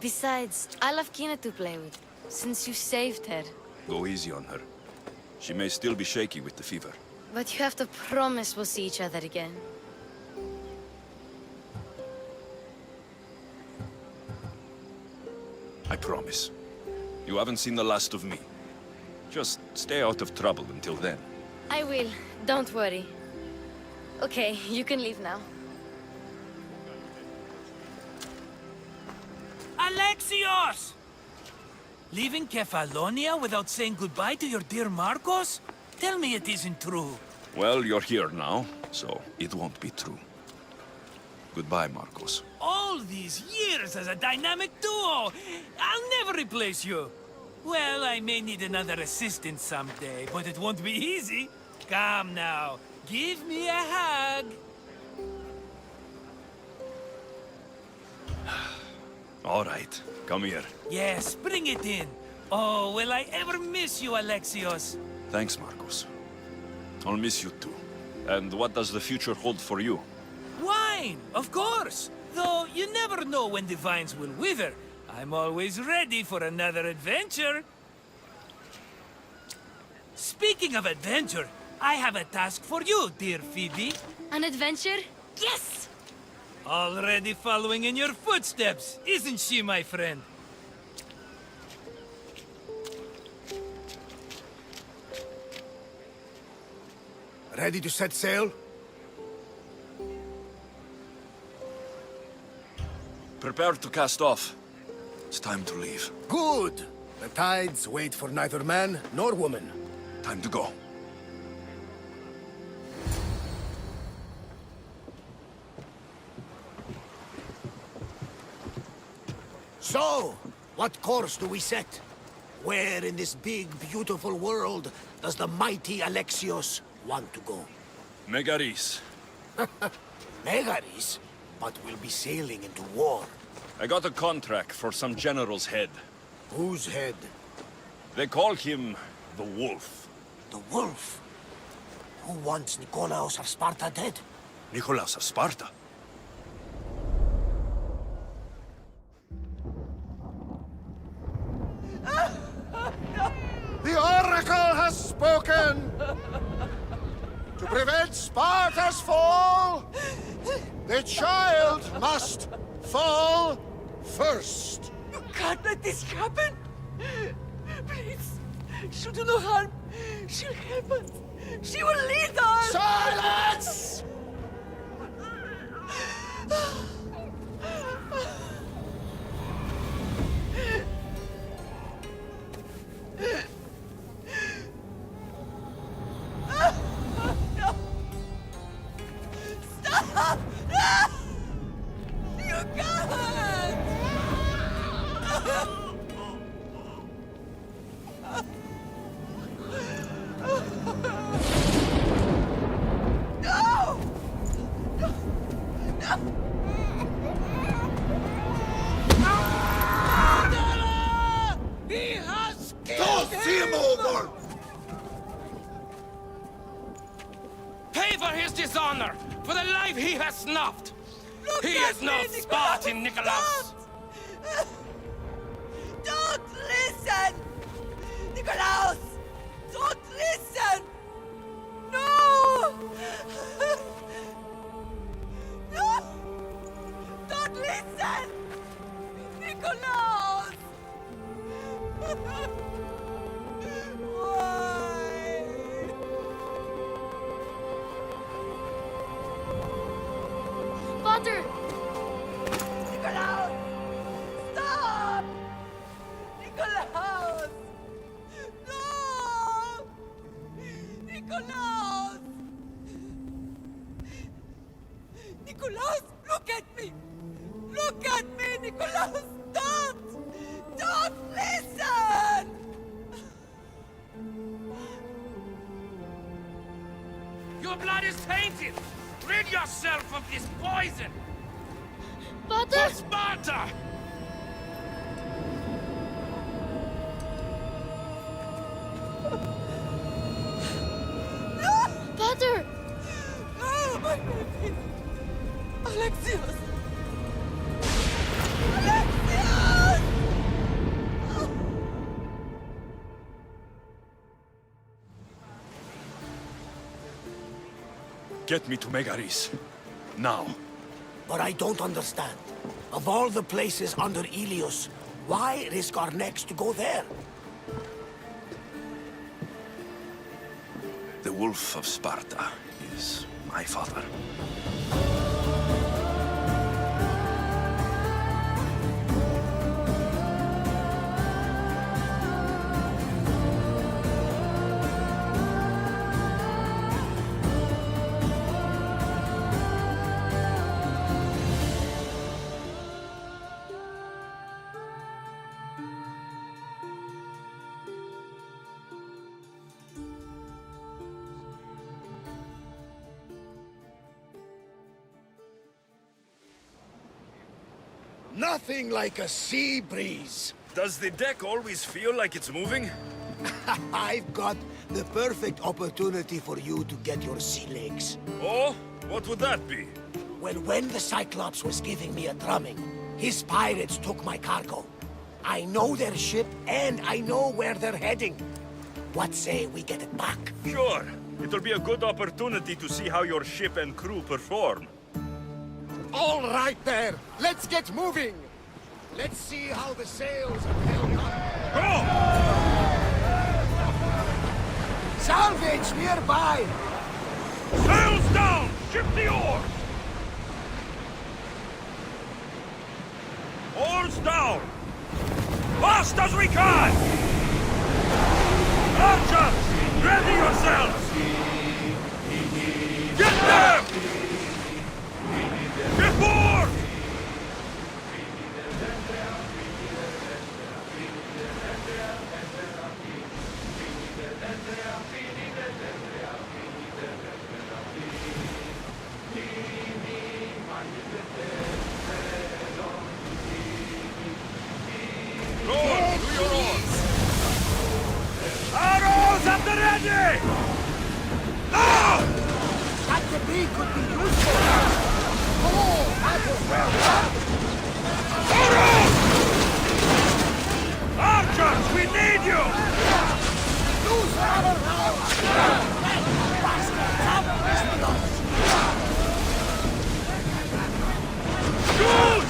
Besides, I love Kina to play with, since you saved her. Go easy on her. She may still be shaky with the fever. But you have to promise we'll see each other again. I promise. You haven't seen the last of me. Just stay out of trouble until then. I will. Don't worry. Okay, you can leave now. Alexios! Leaving Kefalonia without saying goodbye to your dear Marcos? Tell me it isn't true. Well, you're here now, so it won't be true. Goodbye, Marcos. All these years as a dynamic duo! I'll never replace you! Well, I may need another assistant someday, but it won't be easy. Come now, give me a hug! All right, come here. Yes, bring it in. Oh, will I ever miss you, Alexios? Thanks, Marcos. I'll miss you too. And what does the future hold for you? Wine, of course! Though you never know when the vines will wither. I'm always ready for another adventure. Speaking of adventure, I have a task for you, dear Phoebe. An adventure? Yes! Already following in your footsteps, isn't she, my friend? Ready to set sail? Prepare to cast off. It's time to leave. Good! The tides wait for neither man nor woman. Time to go. So, what course do we set? Where in this big, beautiful world does the mighty Alexios want to go? Megaris. Megaris? But we'll be sailing into war. I got a contract for some general's head. Whose head? They call him the Wolf. The Wolf? Who wants Nikolaos of Sparta dead? Nikolaos of Sparta? The Oracle has spoken! To prevent Sparta's fall, the child must fall first. You can't let this happen! Please, she'll do no harm. She'll help us. She will lead us! Silence! Stop! No! You can't! No! No! No! He has killed him! over! Pay for his dishonor, for the life he has snuffed. He is no Spartan, Nikolaos. Don't listen! Nikolaos! Don't listen! No! No! Don't listen! Nikolaos! Why? Potter! Nikolaos! Stop! Nikolaos! No! Nikolaos! at me! Look at me, Nicholas! Don't! Don't listen! Your blood is tainted! Rid yourself of this poison! Pater! For Sparta! Pater! Oh, my baby! Alexios! Alexios! Get me to Megaris. Now. But I don't understand. Of all the places under Ilios, why risk our necks to go there? The Wolf of Sparta is my father. Nothing like a sea breeze. Does the deck always feel like it's moving? I've got the perfect opportunity for you to get your sea legs. Oh? What would that be? Well, when the Cyclops was giving me a drumming, his pirates took my cargo. I know their ship, and I know where they're heading. What say we get it back? Sure. It'll be a good opportunity to see how your ship and crew perform. All right there! Let's get moving! Let's see how the sails have held up. Go! Salvage nearby! Sails down! Ship the oars! Oars down! Fast as we can! Archers! Ready yourselves! Get them! Get board! Rowers, do your oars! Arrows at the ready! Now! That debris could be useful! Oh, that was well done! Archers, we need you! Lose another round! Bastards have missed us! Shoot!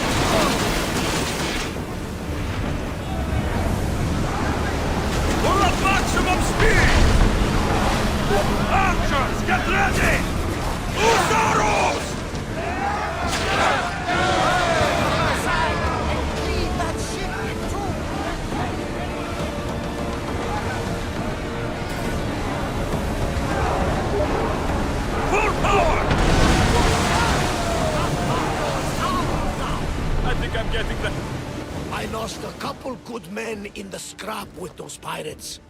Full at maximum speed! Archers, get ready! Loose arrows! Full power! I think I'm getting the... I lost a couple good men in the scrap with those pirates.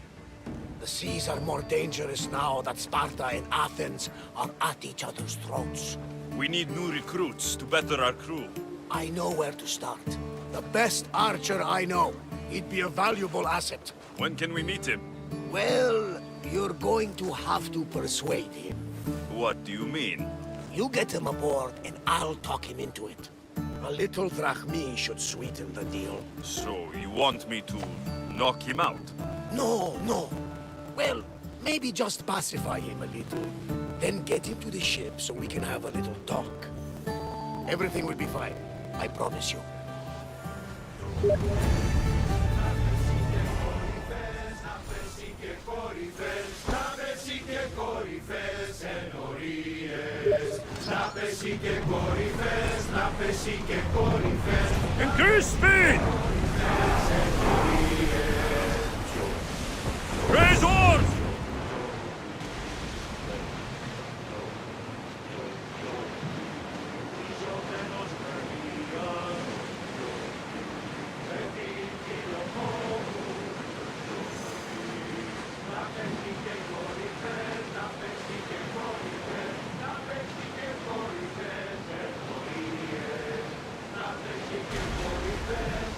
The seas are more dangerous now that Sparta and Athens are at each other's throats. We need new recruits to better our crew. I know where to start. The best archer I know. He'd be a valuable asset. When can we meet him? Well, you're going to have to persuade him. What do you mean? You get him aboard and I'll talk him into it. A little drachmi should sweeten the deal. So, you want me to knock him out? No, no. Well, maybe just pacify him a little. Then get him to the ship so we can have a little talk. Everything will be fine. I promise you. Increase speed! Raise oars!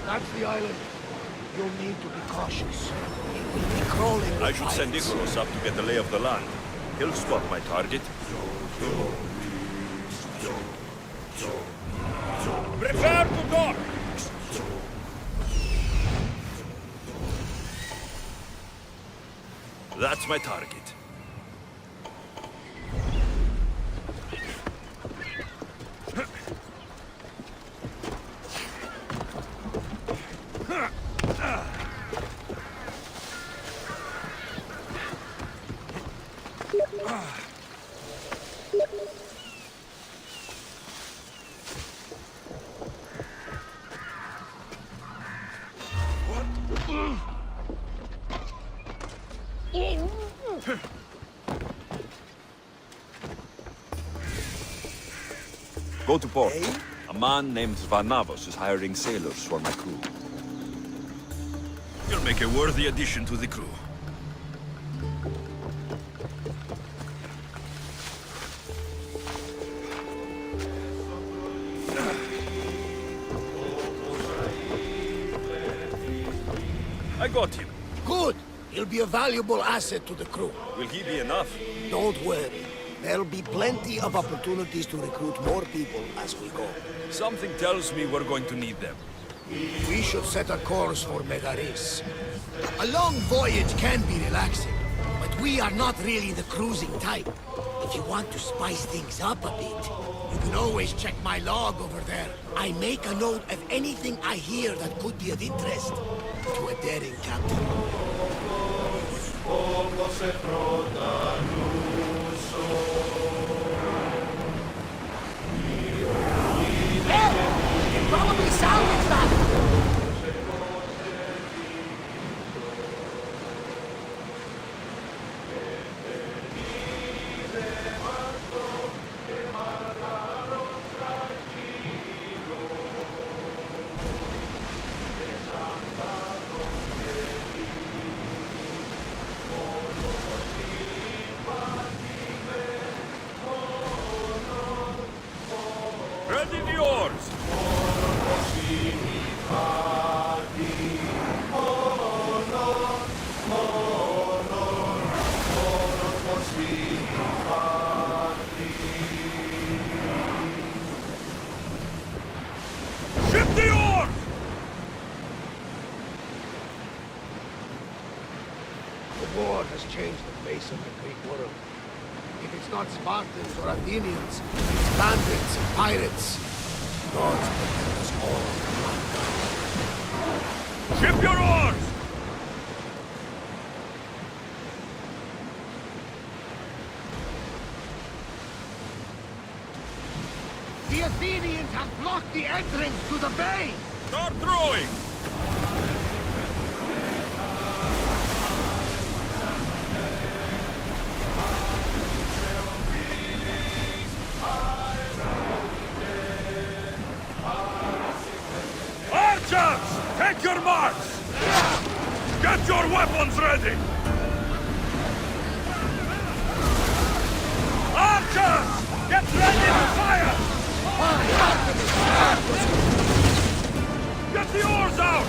That's the island. You'll need to be cautious. It will be crawling with I should send pirates. Icarus up to get the lay of the land. He'll spot my target. Prepare to dock! That's my target. Go to port. Eh? A man named Varnavos is hiring sailors for my crew. You'll make a worthy addition to the crew. I got him. Good. He'll be a valuable asset to the crew. Will he be enough? Don't worry. There'll be plenty of opportunities to recruit more people as we go. Something tells me we're going to need them. We should set a course for Megaris. A long voyage can be relaxing, but we are not really the cruising type. If you want to spice things up a bit, you can always check my log over there. I make a note of anything I hear that could be of interest to a daring captain. Hey! Probably salvage that! Ready the oars! Ship the oars! The war has changed the face of the Greek world. If it's not Spartans or Athenians, it's bandits and pirates. God's protect us all. Ship your oars! The Athenians have blocked the entrance to the bay! Start throwing! Archers! Take your marks! Get your weapons ready! Archers! Get ready to fire! Get the oars out!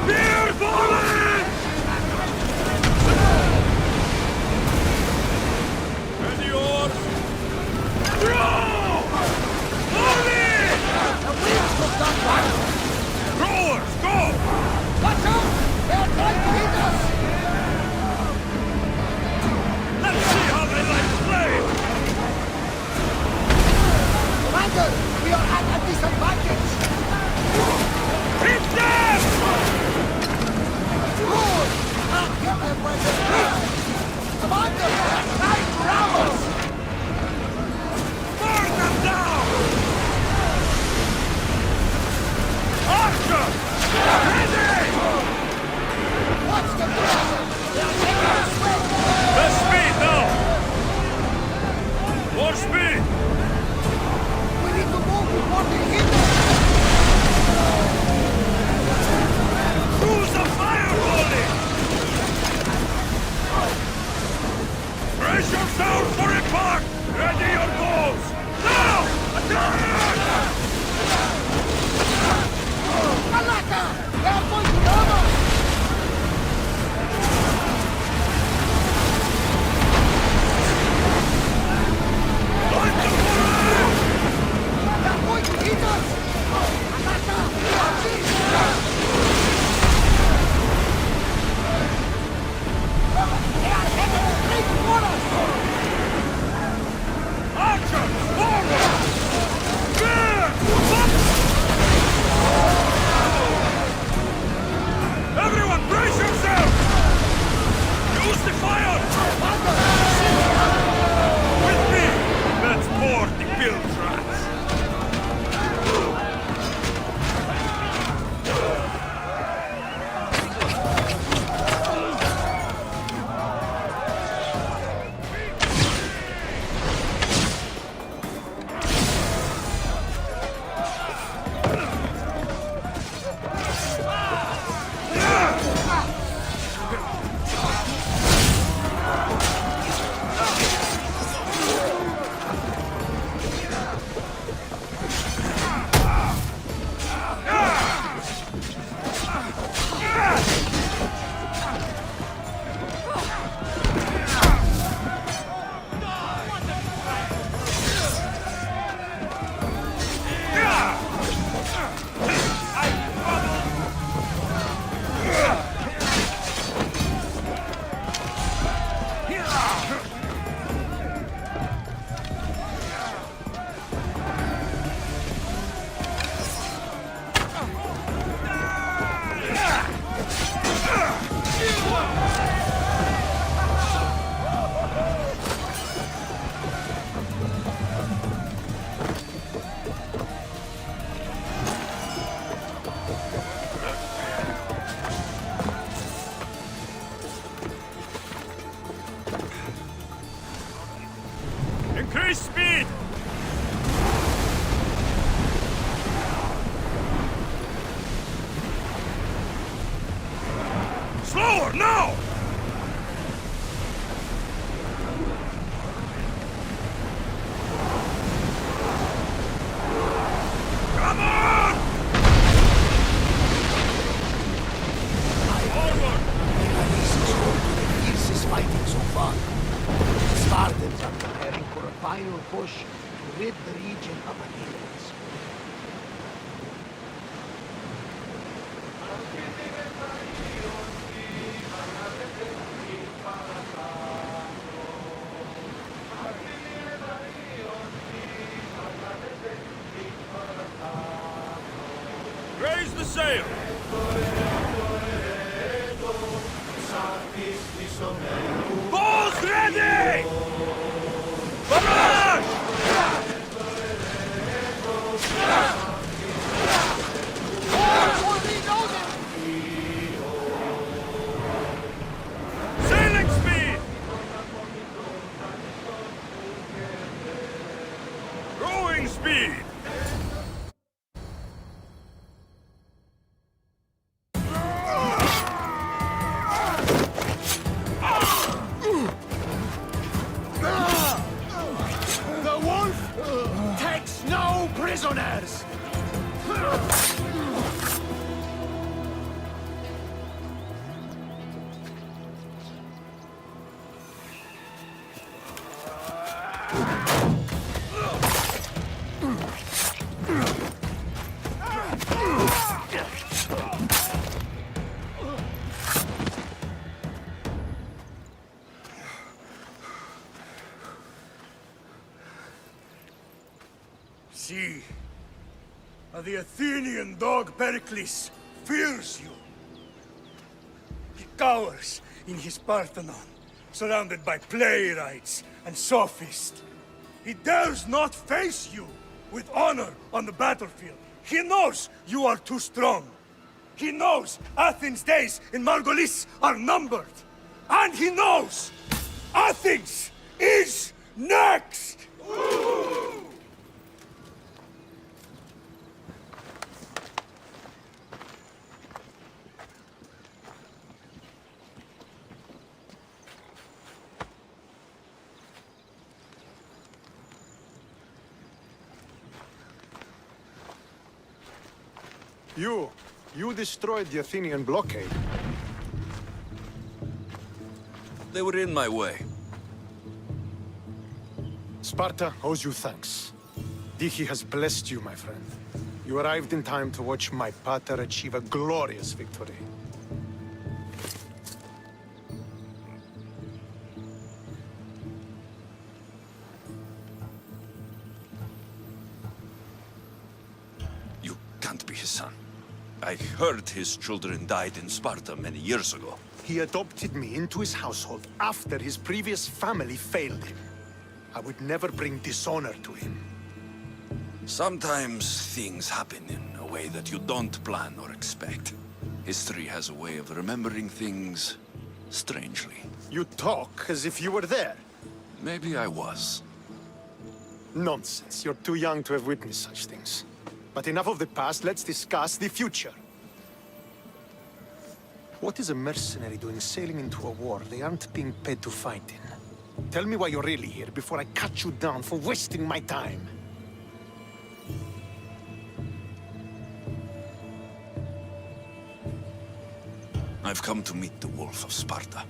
Spear volley! Ready oars! Throw! Volley! The wheels look that way! Rowers, go! Watch out! They're trying to hit us! Let's see how they like to play! Commander, we are at a disadvantage! Hit them! Good! I'll get them when they hit! Commander, they're trying to ram us! Burn them down! Archer! Ready! Watch them, Commander! They're taking us way! Less speed now! More speed! We need to move before they hit us! Use a fire volley! Brace yourselves for impact! Ready your bows! Now! Increase speed! Slower, now! Come on! Forward! This is home to the fiercest fighting so far. The Spartans are preparing for a final push to rid the region of Athenians. Raise the sail! Balls ready! Barrage! Sailing speed! Rowing speed! The wolf takes no prisoners! See, the Athenian dog Pericles fears you. He cowers in his Parthenon, surrounded by playwrights and sophists. He dares not face you with honor on the battlefield. He knows you are too strong. He knows Athens' days in Margolis are numbered. And he knows Athens is next! You destroyed the Athenian blockade. They were in my way. Sparta owes you thanks. Dihi has blessed you, my friend. You arrived in time to watch my pater achieve a glorious victory. You can't be his son. I heard his children died in Sparta many years ago. He adopted me into his household after his previous family failed him. I would never bring dishonor to him. Sometimes things happen in a way that you don't plan or expect. History has a way of remembering things strangely. You talk as if you were there. Maybe I was. Nonsense. You're too young to have witnessed such things. But enough of the past, let's discuss the future. What is a mercenary doing sailing into a war they aren't being paid to fight in? Tell me why you're really here before I cut you down for wasting my time. I've come to meet the Wolf of Sparta.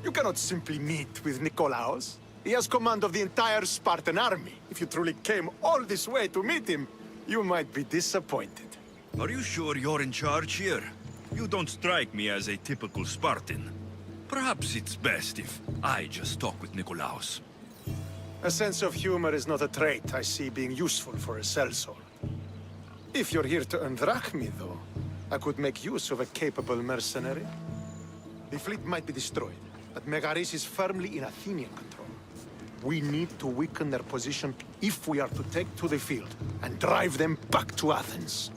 You cannot simply meet with Nikolaos. He has command of the entire Spartan army. If you truly came all this way to meet him, you might be disappointed. Are you sure you're in charge here? You don't strike me as a typical Spartan. Perhaps it's best if I just talk with Nikolaos. A sense of humor is not a trait I see being useful for a sellsword. If you're here to earn drachmi, though, I could make use of a capable mercenary. The fleet might be destroyed, but Megaris is firmly in Athenian control. We need to weaken their position if we are to take to the field and drive them back to Athens.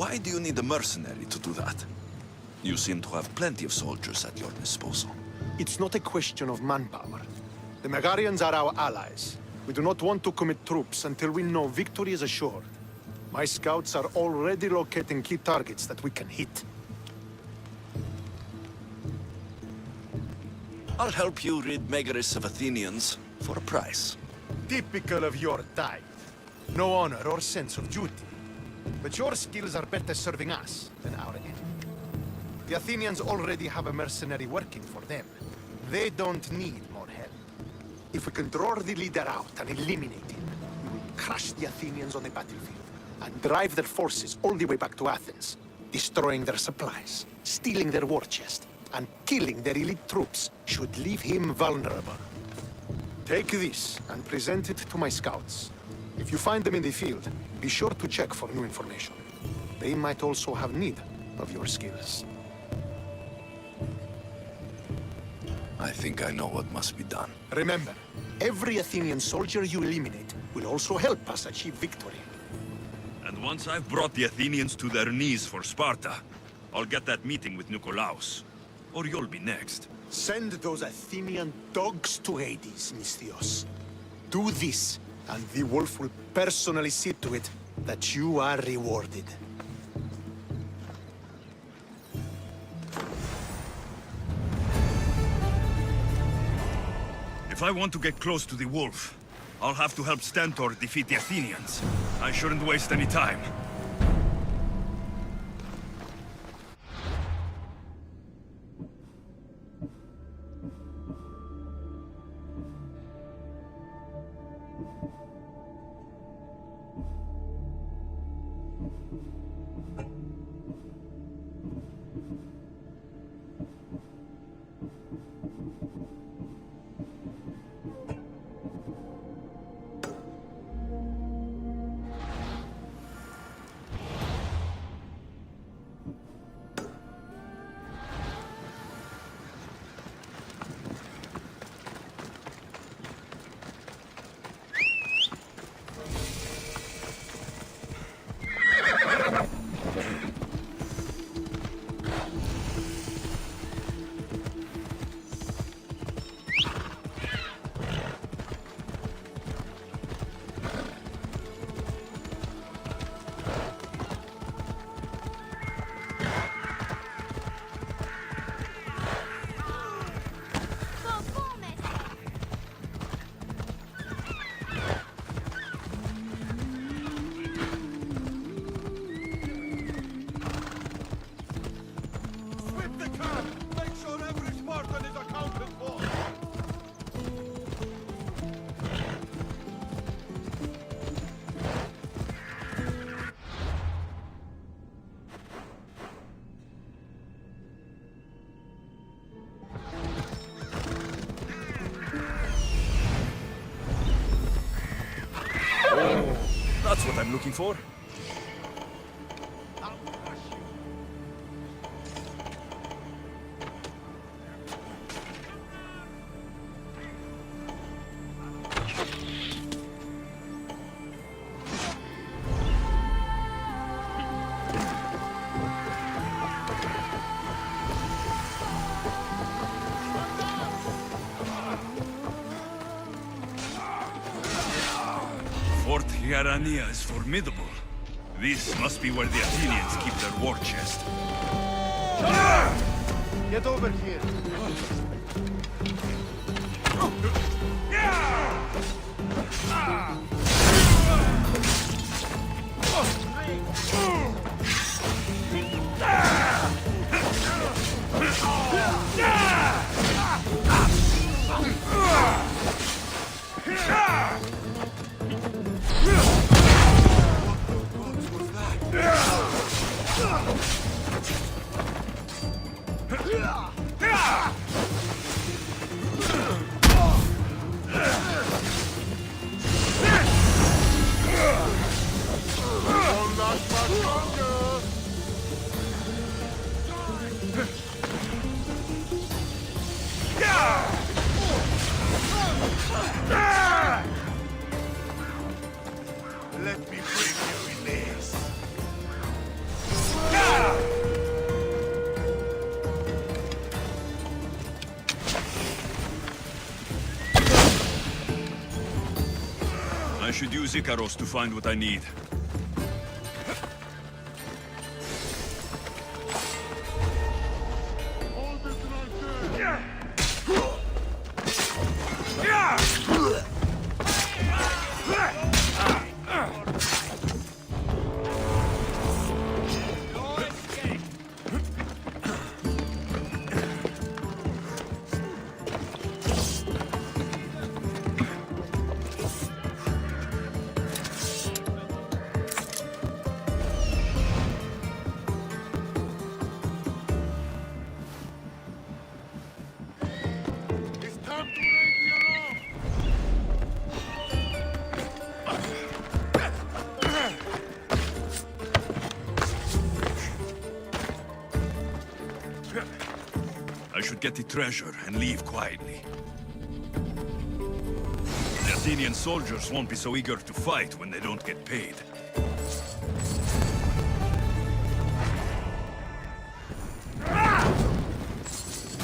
Why do you need a mercenary to do that? You seem to have plenty of soldiers at your disposal. It's not a question of manpower. The Megarians are our allies. We do not want to commit troops until we know victory is assured. My scouts are already locating key targets that we can hit. I'll help you rid Megaris of Athenians for a price. Typical of your type. No honor or sense of duty. But your skills are better serving us than our enemy. The Athenians already have a mercenary working for them. They don't need more help. If we can draw the leader out and eliminate him, we will crush the Athenians on the battlefield and drive their forces all the way back to Athens, destroying their supplies, stealing their war chest, and killing their elite troops should leave him vulnerable. Take this and present it to my scouts. If you find them in the field, be sure to check for new information. They might also have need of your skills. I think I know what must be done. Remember, every Athenian soldier you eliminate will also help us achieve victory. And once I've brought the Athenians to their knees for Sparta, I'll get that meeting with Nikolaos. Or you'll be next. Send those Athenian dogs to Hades, Misthios. Do this, and the wolf will personally see to it that you are rewarded. If I want to get close to the wolf, I'll have to help Stentor defeat the Athenians. I shouldn't waste any time. That's what I'm looking for. Fort Hierania is formidable. This must be where the Athenians keep their war chest. Get over here. Let me bring you in this. should use Icaros to find what I need. I should get the treasure and leave quietly. The Athenian soldiers won't be so eager to fight when they don't get paid.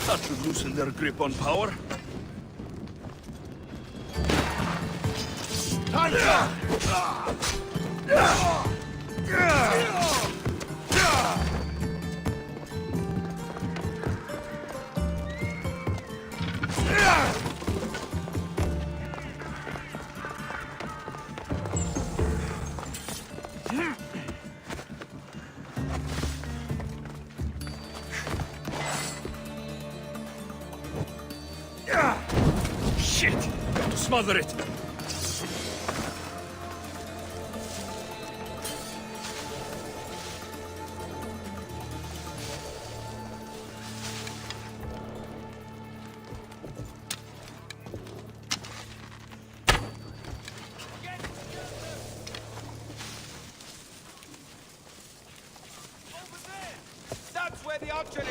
That should loosen their grip on power. Shit! Got to smother it! That's where the archer is!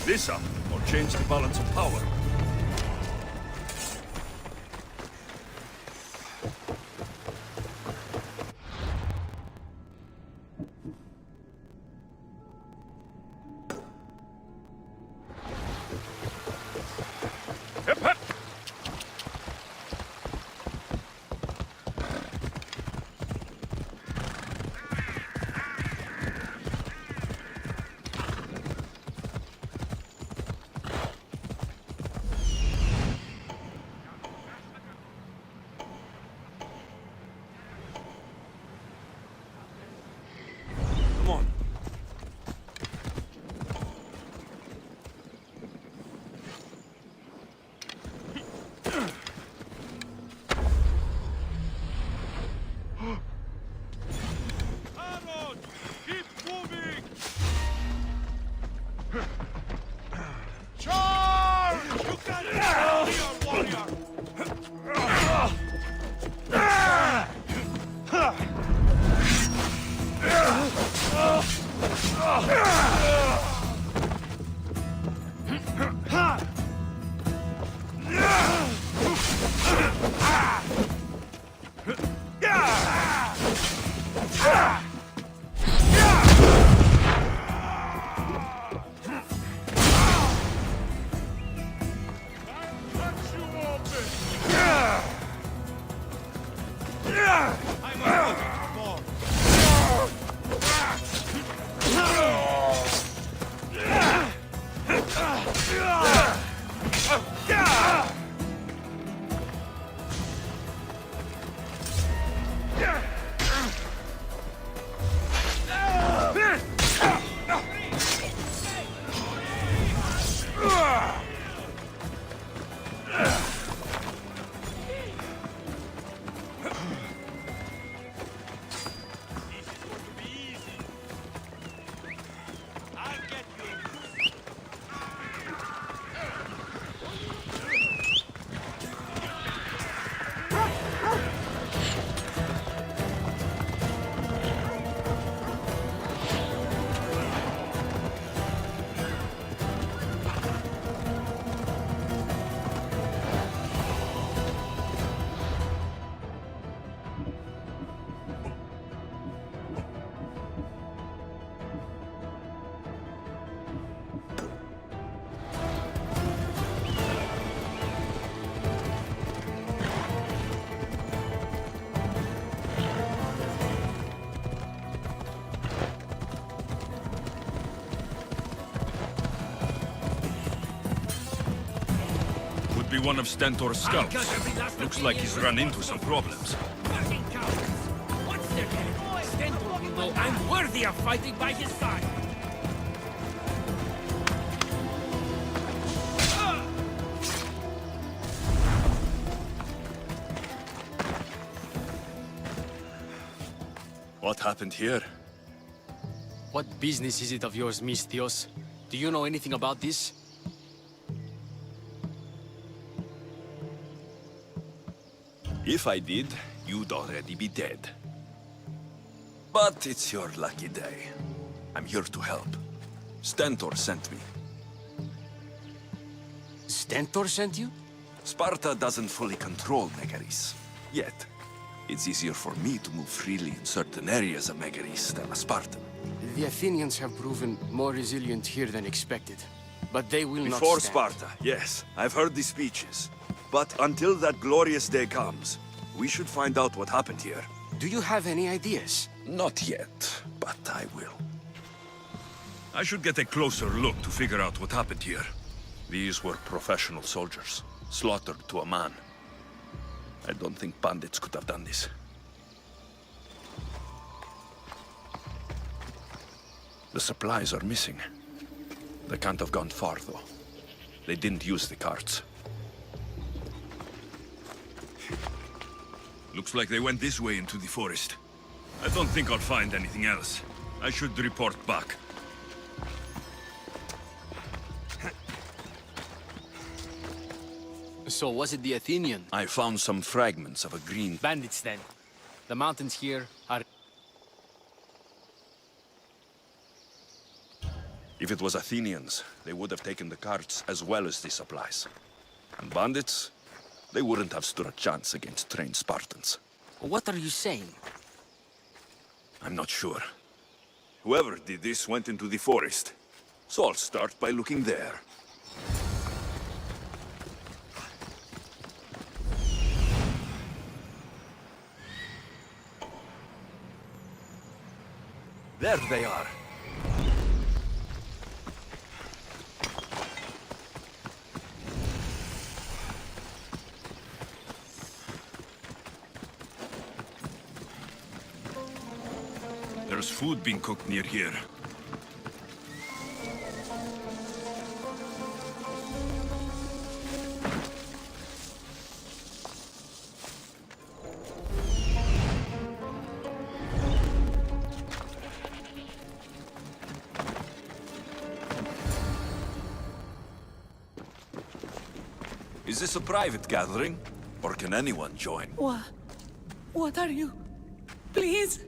this up, or change the balance of power. Be one of Stentor's scouts. Looks like he's run into some problems. Fucking cowards! What's their game? Stentor will know I'm worthy of fighting by his side. What happened here? What business is it of yours, Misthios? Do you know anything about this? If I did, you'd already be dead. But it's your lucky day. I'm here to help. Stentor sent me. Stentor sent you? Sparta doesn't fully control Megaris. Yet. It's easier for me to move freely in certain areas of Megaris than a Spartan. The Athenians have proven more resilient here than expected. But they will not Before stand. Sparta, yes. I've heard the speeches. But until that glorious day comes, we should find out what happened here. Do you have any ideas? Not yet, but I will. I should get a closer look to figure out what happened here. These were professional soldiers, slaughtered to a man. I don't think bandits could have done this. The supplies are missing. They can't have gone far, though. They didn't use the carts. Looks like they went this way into the forest. I don't think I'll find anything else. I should report back. So was it the Athenian? I found some fragments of a green... Bandits, then. The mountains here are... If it was Athenians, they would have taken the carts as well as the supplies. And bandits, they wouldn't have stood a chance against trained Spartans. What are you saying? I'm not sure. Whoever did this went into the forest. So I'll start by looking there. There they are. There's food being cooked near here. Is this a private gathering? Or can anyone join? What are you? Please,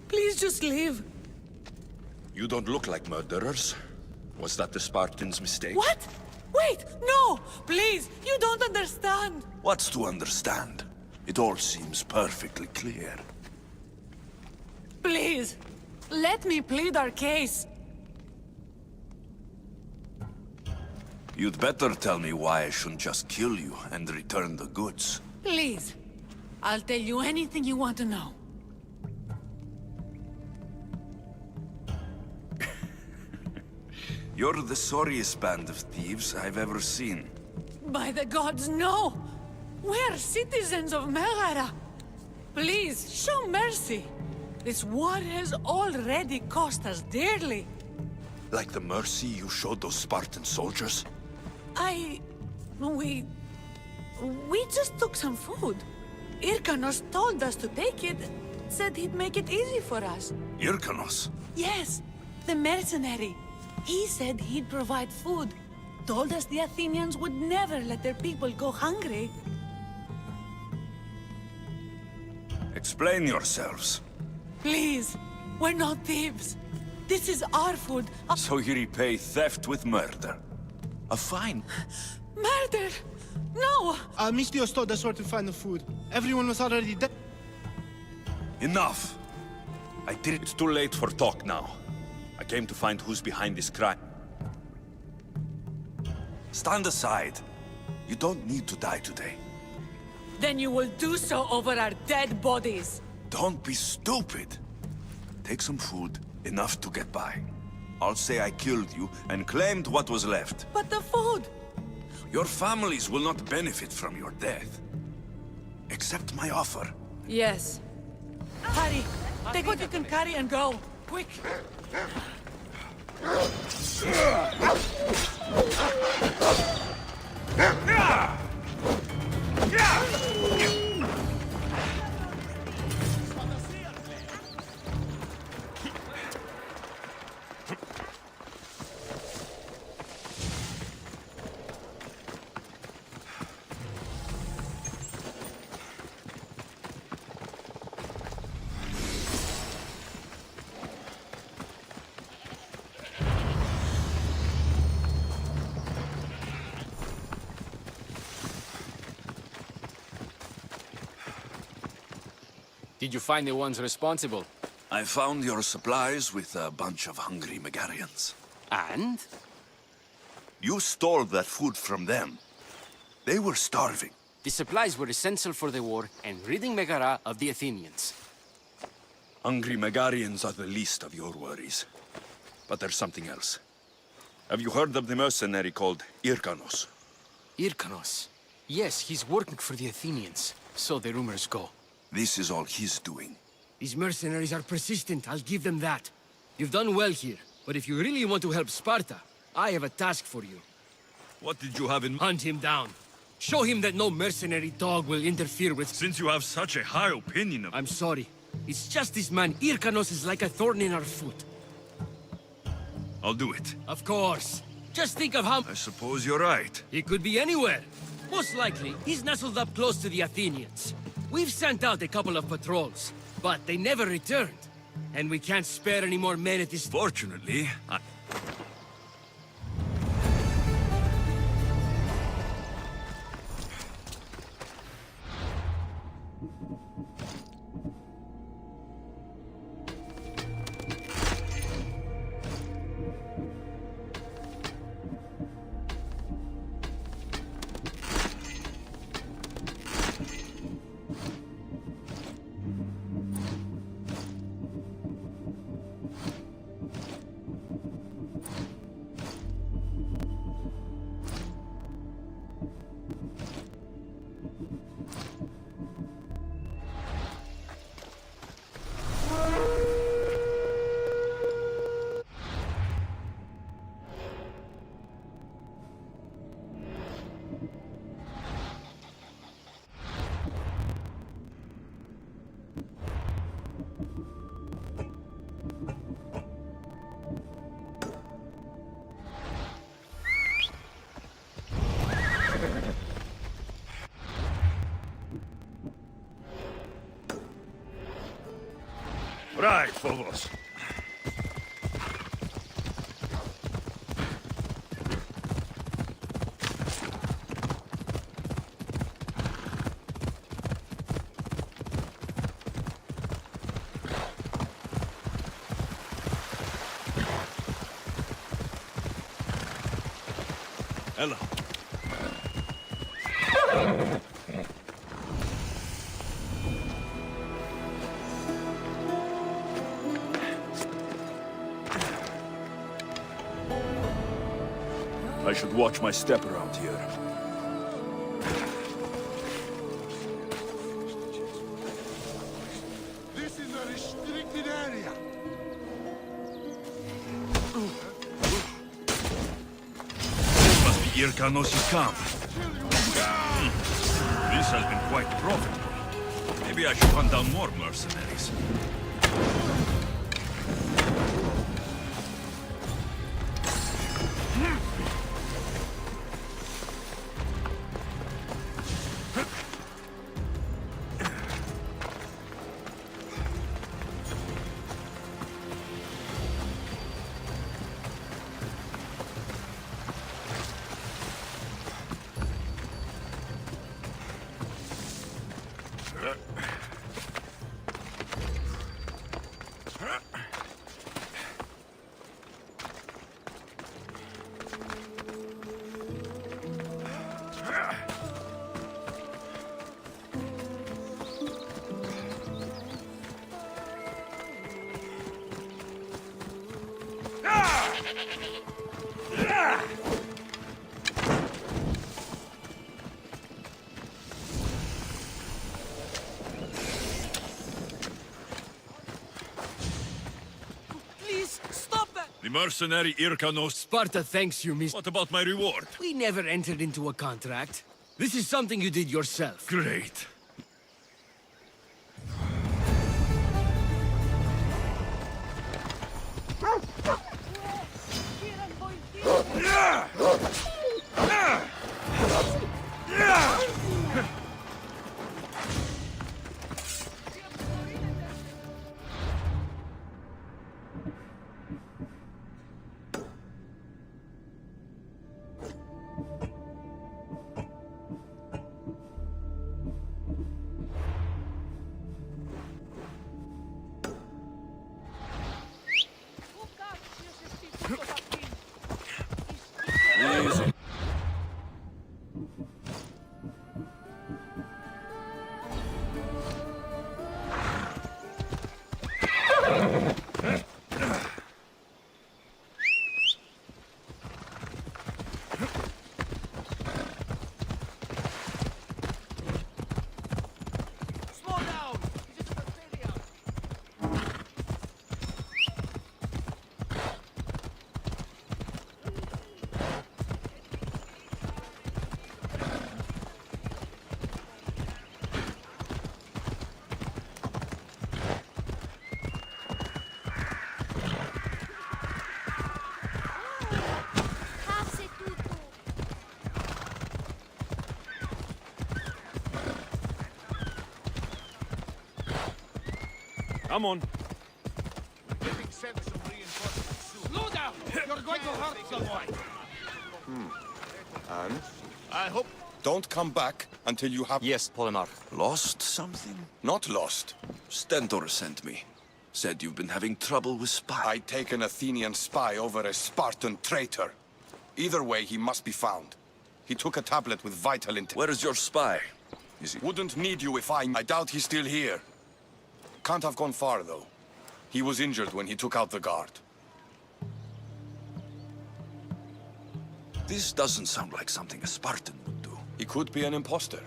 please just leave. You don't look like murderers. Was that the Spartans' mistake? What? Wait, no! Please, you don't understand. What's to understand? It all seems perfectly clear. Please, let me plead our case. You'd better tell me why I shouldn't just kill you and return the goods. Please, I'll tell you anything you want to know. You're the sorriest band of thieves I've ever seen. By the gods, no! We're citizens of Megara. Please, show mercy. This war has already cost us dearly. Like the mercy you showed those Spartan soldiers? We just took some food. Irkanos told us to take it, said he'd make it easy for us. Irkanos? Yes, the mercenary. He said he'd provide food. Told us the Athenians would never let their people go hungry. Explain yourselves. Please, we're not thieves. This is our food. So you repay theft with murder. A fine. Murder! No! Mistios told us where to find the food. Everyone was already dead. Enough! I did it. It's too late for talk now. I came to find who's behind this crime. Stand aside. You don't need to die today. Then you will do so over our dead bodies. Don't be stupid. Take some food, enough to get by. I'll say I killed you and claimed what was left. But the food! Your families will not benefit from your death. Accept my offer. Yes. Hurry! Take what you can carry and go. Quick! Did you find the ones responsible? I found your supplies with a bunch of hungry Megarians. And? You stole that food from them. They were starving. The supplies were essential for the war and ridding Megara of the Athenians. Hungry Megarians are the least of your worries. But there's something else. Have you heard of the mercenary called Irkanos? Irkanos? Yes, he's working for the Athenians. So the rumors go. This is all he's doing. These mercenaries are persistent, I'll give them that. You've done well here, but if you really want to help Sparta, I have a task for you. What did you have in mind? Hunt him down. Show him that no mercenary dog will interfere with... Since you have such a high opinion of... I'm sorry. It's just this man, Irkanos, is like a thorn in our foot. I'll do it. Of course. Just think of how... I suppose you're right. He could be anywhere. Most likely, he's nestled up close to the Athenians. We've sent out a couple of patrols, but they never returned. And we can't spare any more men at this... Fortunately, Right, Phobos. Hello. I should watch my step around here. This is a restricted area. This must be Irkanos' camp. This has been quite profitable. Maybe I should hunt down more mercenaries. The mercenary Irkanos... Sparta thanks you, Miss... What about my reward? We never entered into a contract. This is something you did yourself. Great. Easy. Come on. We're getting sent some reinforcements soon. Slow down! You're going to hurt someone! And? I hope Don't come back until you have... Yes, Polemarch. Lost something? Not lost. Stentor sent me. Said you've been having trouble with spies. I take an Athenian spy over a Spartan traitor. Either way, he must be found. He took a tablet with vital intel. Where is your spy? Is he... Wouldn't need you if I doubt he's still here. Can't have gone far, though. He was injured when he took out the guard. This doesn't sound like something a Spartan would do. He could be an imposter.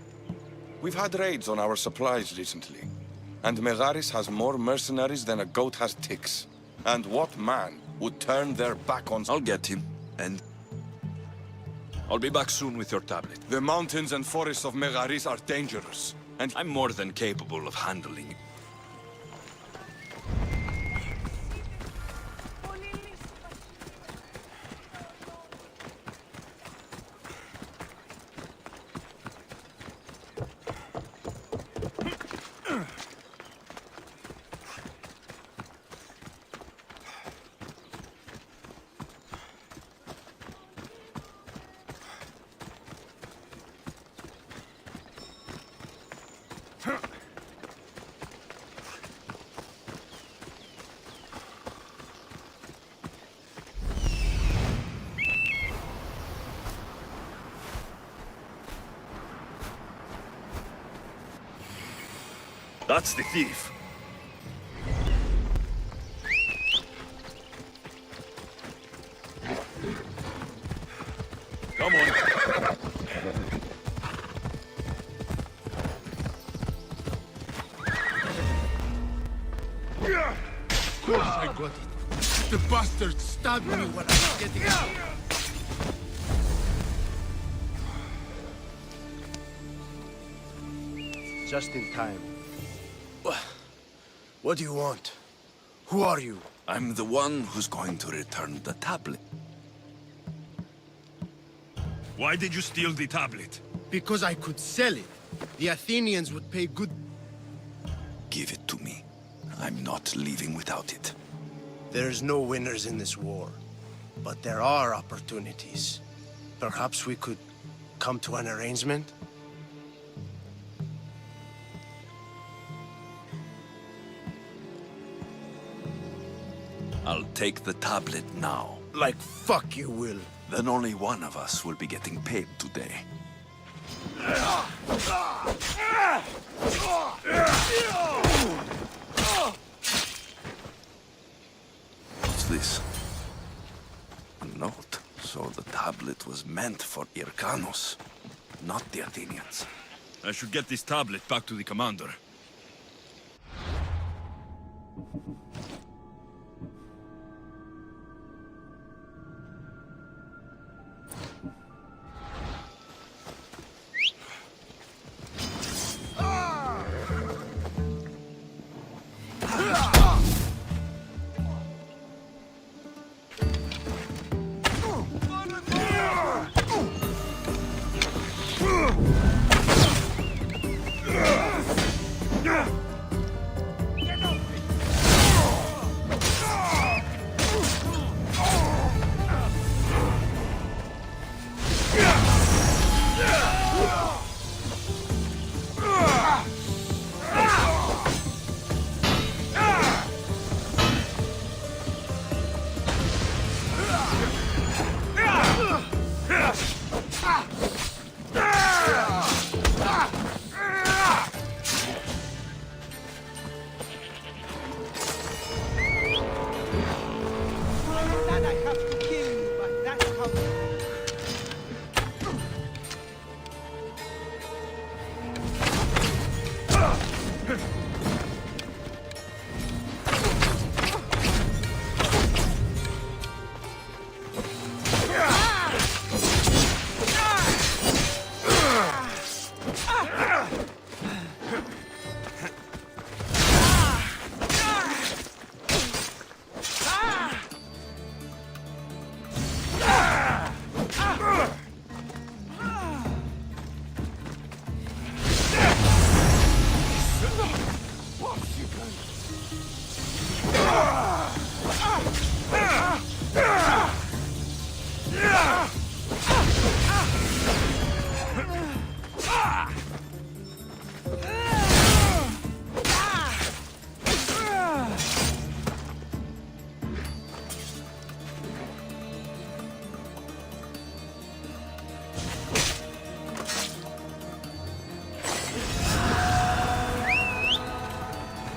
We've had raids on our supplies recently. And Megaris has more mercenaries than a goat has ticks. And what man would turn their back on... I'll get him, and... I'll be back soon with your tablet. The mountains and forests of Megaris are dangerous. And I'm more than capable of handling it. That's the thief. Come on. Of course I got it. The bastard stabbed me when I was getting out. Just in time. What do you want? Who are you? I'm the one who's going to return the tablet. Why did you steal the tablet? Because I could sell it. The Athenians would pay good... Give it to me. I'm not leaving without it. There's no winners in this war. But there are opportunities. Perhaps we could come to an arrangement? I'll take the tablet now. Like fuck you will. Then only one of us will be getting paid today. What's this? A note. So the tablet was meant for Hyrcanos, not the Athenians. I should get this tablet back to the commander.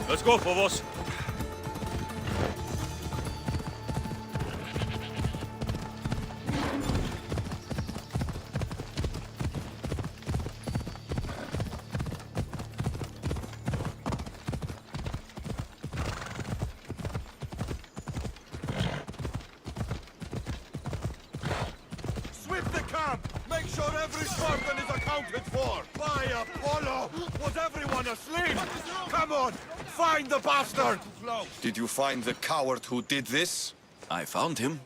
Let's go, Phobos. Sweep the camp! Make sure every Spartan is accounted for! By Apollo! Was everyone asleep? Come on! Find the bastard! Did you find the coward who did this? I found him,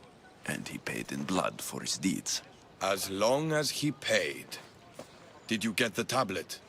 and he paid in blood for his deeds. As long as he paid. Did you get the tablet?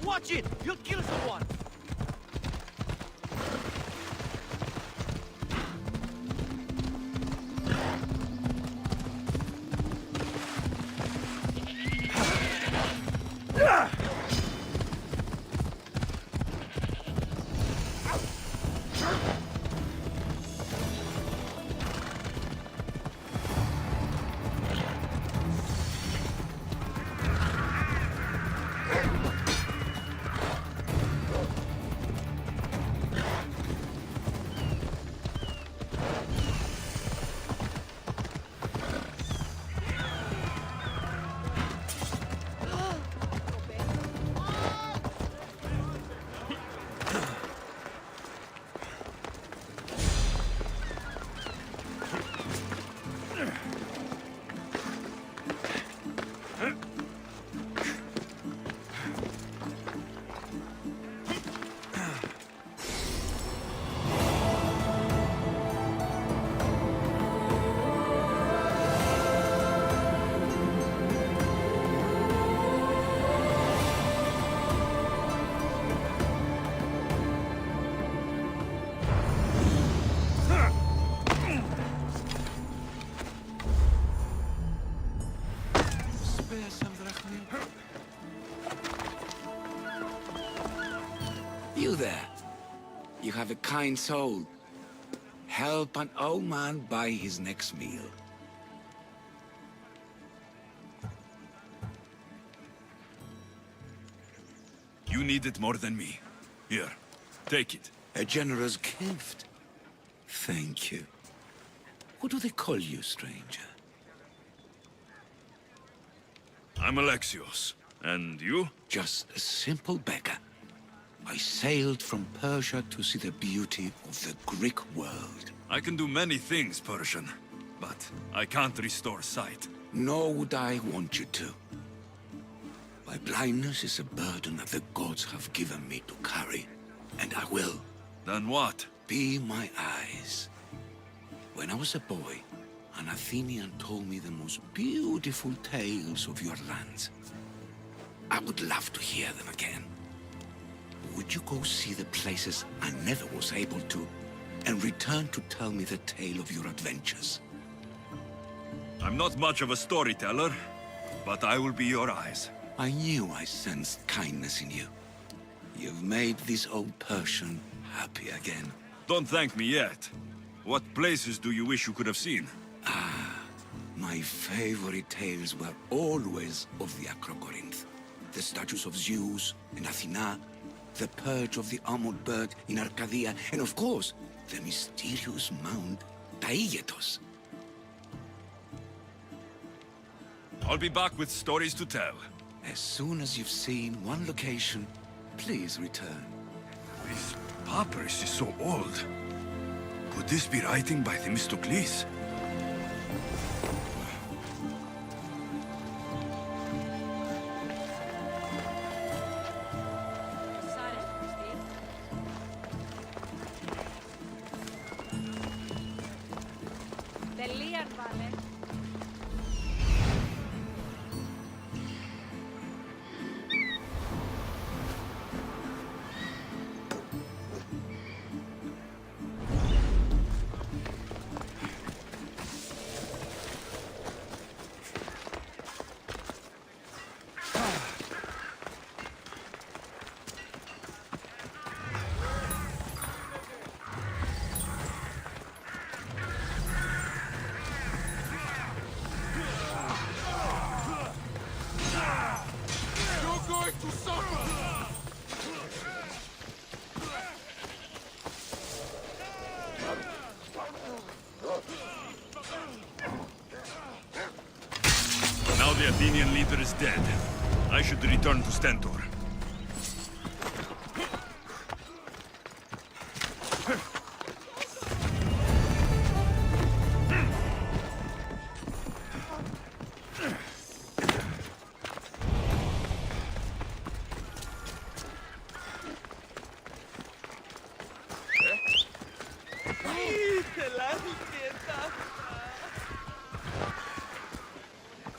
Watch it! You'll kill someone! You there. You have a kind soul. Help an old man buy his next meal. You need it more than me. Here, take it. A generous gift. Thank you. What do they call you, stranger? I'm Alexios. And you? Just a simple beggar. I sailed from Persia to see the beauty of the Greek world. I can do many things, Persian, but I can't restore sight. Nor would I want you to. My blindness is a burden that the gods have given me to carry, and I will. Then what? Be my eyes. When I was a boy, an Athenian told me the most beautiful tales of your lands. I would love to hear them again. Would you go see the places I never was able to, and return to tell me the tale of your adventures? I'm not much of a storyteller, but I will be your eyes. I knew I sensed kindness in you. You've made this old Persian happy again. Don't thank me yet. What places do you wish you could have seen? My favorite tales were always of the Acrocorinth. The statues of Zeus and Athena, the perch of the armored bird in Arcadia, and of course, the mysterious Mount Taigetos. I'll be back with stories to tell. As soon as you've seen one location, please return. This papyrus is so old. Could this be writing by Themistocles? Now the Athenian leader is dead. I should return to Stentor.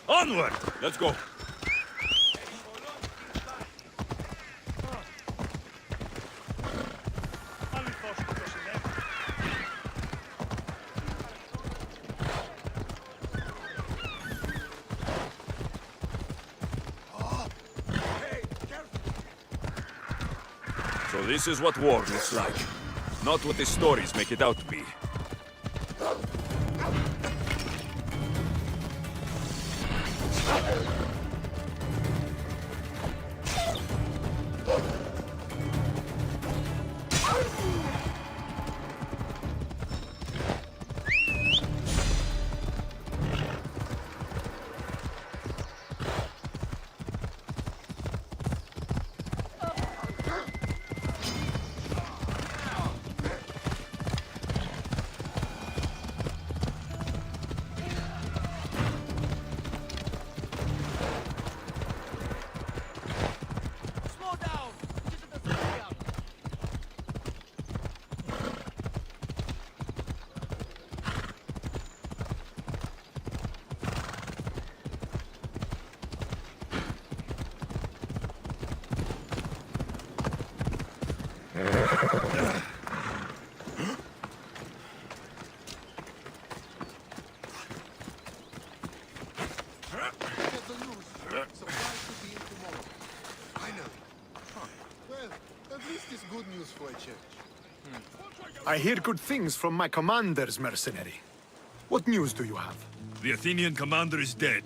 Onward! Let's go. So this is what war looks like. Not what the stories make it out to be. I hear good things from my commanders, mercenary. What news do you have? The Athenian commander is dead.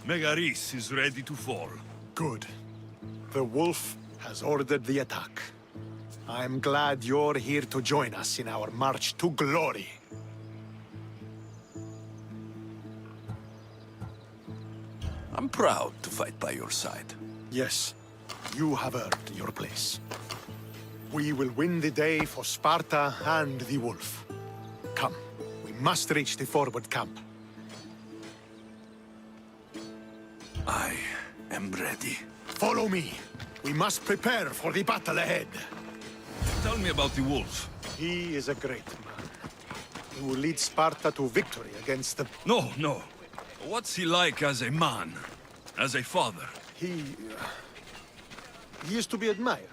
Megaris is ready to fall. Good. The wolf has ordered the attack. I'm glad you're here to join us in our march to glory. I'm proud to fight by your side. Yes, you have earned your place. We will win the day for Sparta and the wolf. Come, we must reach the forward camp. I am ready. Follow me. We must prepare for the battle ahead. Tell me about the wolf. He is a great man. He will lead Sparta to victory against the... No, no. What's he like as a man? As a father? He is to be admired.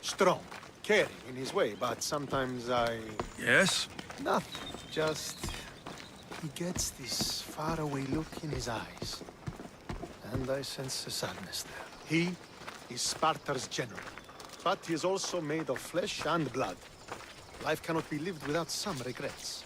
Strong, caring in his way, but sometimes I... Yes? Nothing. Just... he gets this faraway look in his eyes. And I sense a sadness there. He is Sparta's general. But he is also made of flesh and blood. Life cannot be lived without some regrets.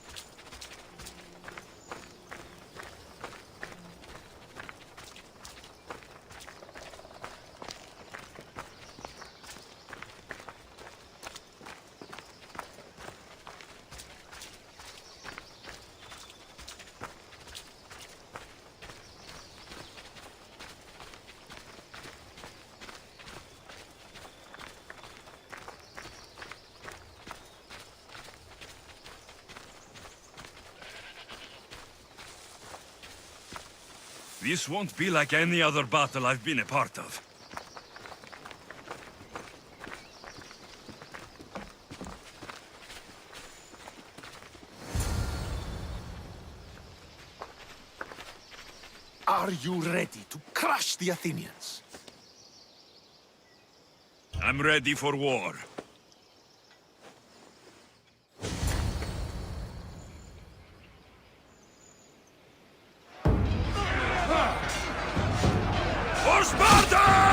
This won't be like any other battle I've been a part of. Are you ready to crush the Athenians? I'm ready for war. For Sparta!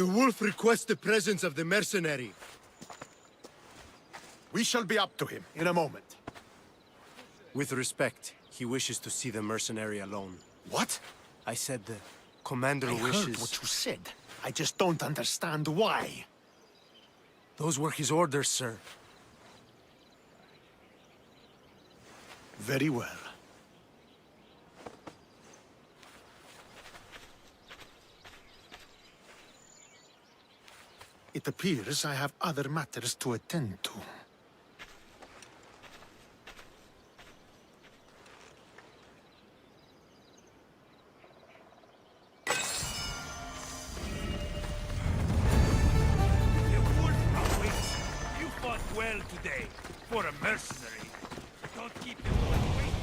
The wolf requests the presence of the mercenary. We shall be up to him in a moment. With respect, he wishes to see the mercenary alone. What? I said the commander wishes... I heard what you said. I just don't understand why. Those were his orders, sir. Very well. It appears I have other matters to attend to. You fought well today, for a mercenary. Don't keep the wolf waiting.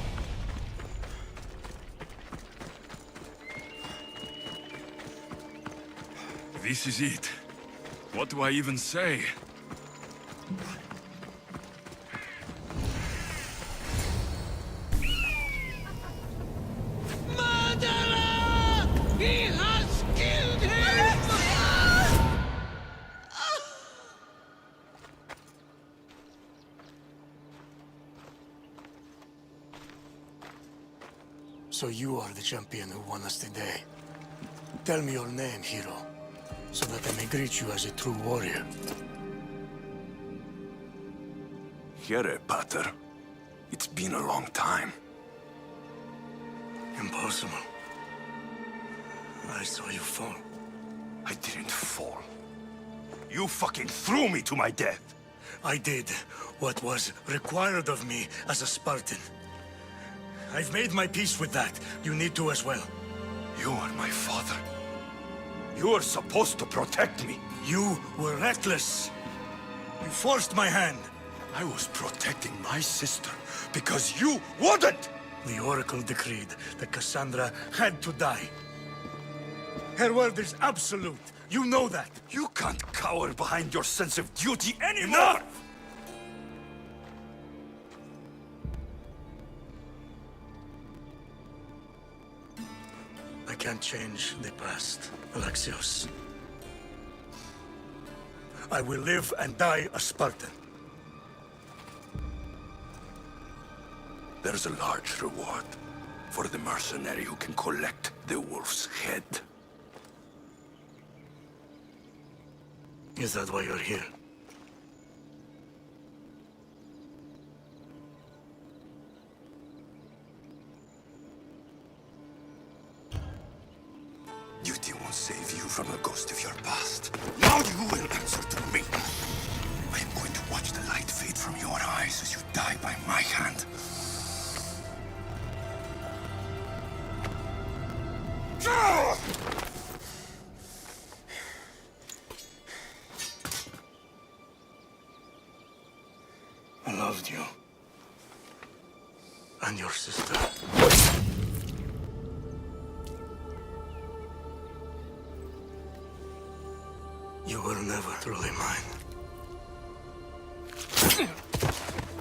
This is it. What do I even say? Murderer! He has killed him! So you are the champion who won us today. Tell me your name, hero, so that I may greet you as a true warrior. Here, Pater. It's been a long time. Impossible. I saw you fall. I didn't fall. You fucking threw me to my death. I did what was required of me as a Spartan. I've made my peace with that. You need to as well. You are my father. You are supposed to protect me. You were reckless. You forced my hand. I was protecting my sister because you wouldn't! The Oracle decreed that Cassandra had to die. Her word is absolute. You know that. You can't cower behind your sense of duty anymore! Enough! I can't change the past, Alexios. I will live and die a Spartan. There's a large reward for the mercenary who can collect the wolf's head. Is that why you're here? Duty won't save you from the ghost of your past. Now you will answer to me. I am going to watch the light fade from your eyes as you die by my hand. I loved you. And your sister. You were never truly mine.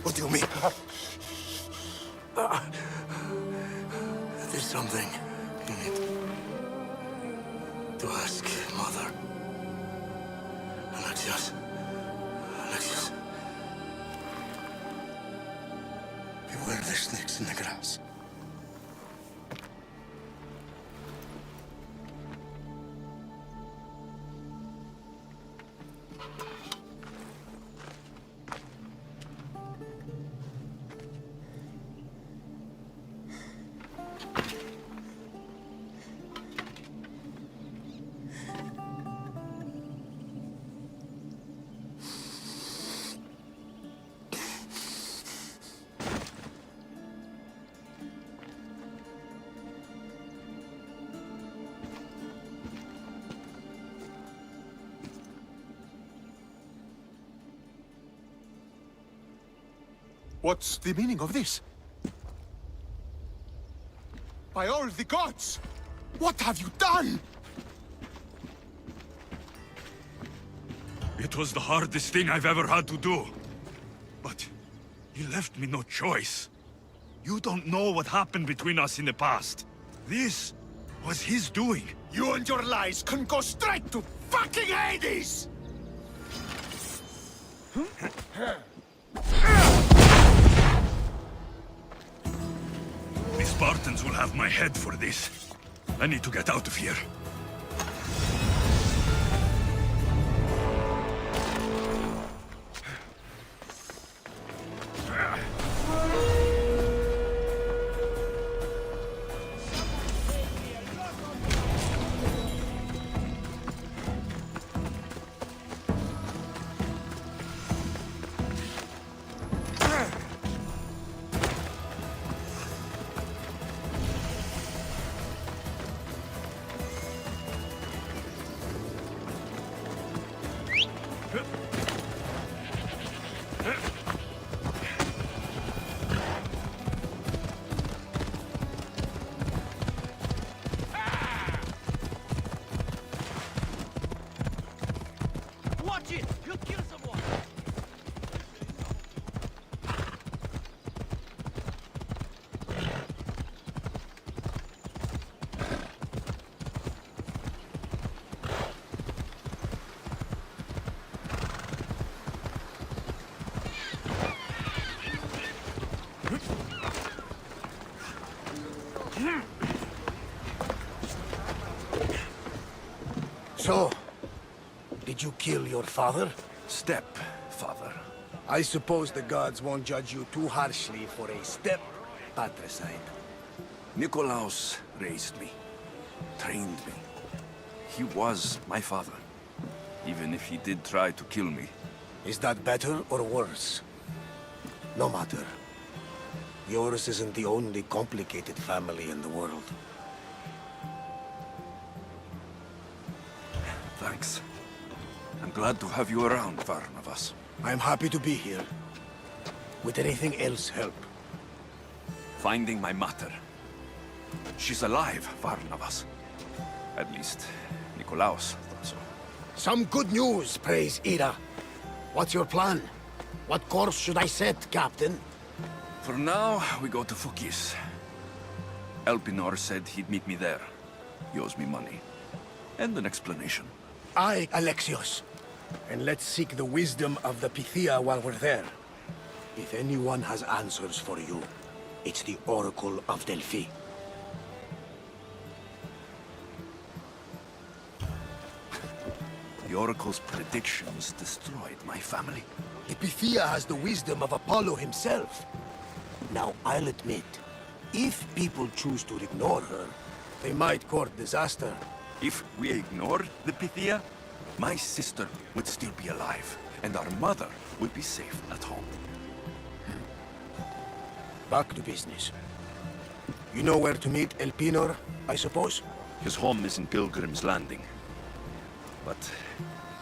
What do you mean? There's something you need to ask, Mother. Alexios. Alexios. Beware the snakes in the grass. What's the meaning of this? By all the gods! What have you done? It was the hardest thing I've ever had to do. But you left me no choice. You don't know what happened between us in the past. This was his doing. You and your lies can go straight to fucking Hades! The Spartans will have my head for this. I need to get out of here. Watch it! You'll kill someone! So, did you kill your father? Stepfather. I suppose the gods won't judge you too harshly for a step-patricide. Nikolaos raised me, trained me. He was my father, even if he did try to kill me. Is that better or worse? No matter. Yours isn't the only complicated family in the world. Thanks. I'm glad to have you around, Varnavas. I'm happy to be here. Would anything else help? Finding my mater. She's alive, Varnavas. At least, Nikolaos thought so. Some good news, praise Ira. What's your plan? What course should I set, Captain? For now, we go to Fukis. Elpinor said he'd meet me there. He owes me money. And an explanation. Aye, Alexios. And let's seek the wisdom of the Pythia while we're there. If anyone has answers for you, it's the Oracle of Delphi. The Oracle's predictions destroyed my family. The Pythia has the wisdom of Apollo himself. Now, I'll admit, if people choose to ignore her, they might court disaster. If we ignore the Pythia, my sister would still be alive, and our mother would be safe at home. Back to business. You know where to meet Elpinor, I suppose? His home is in Pilgrim's Landing. But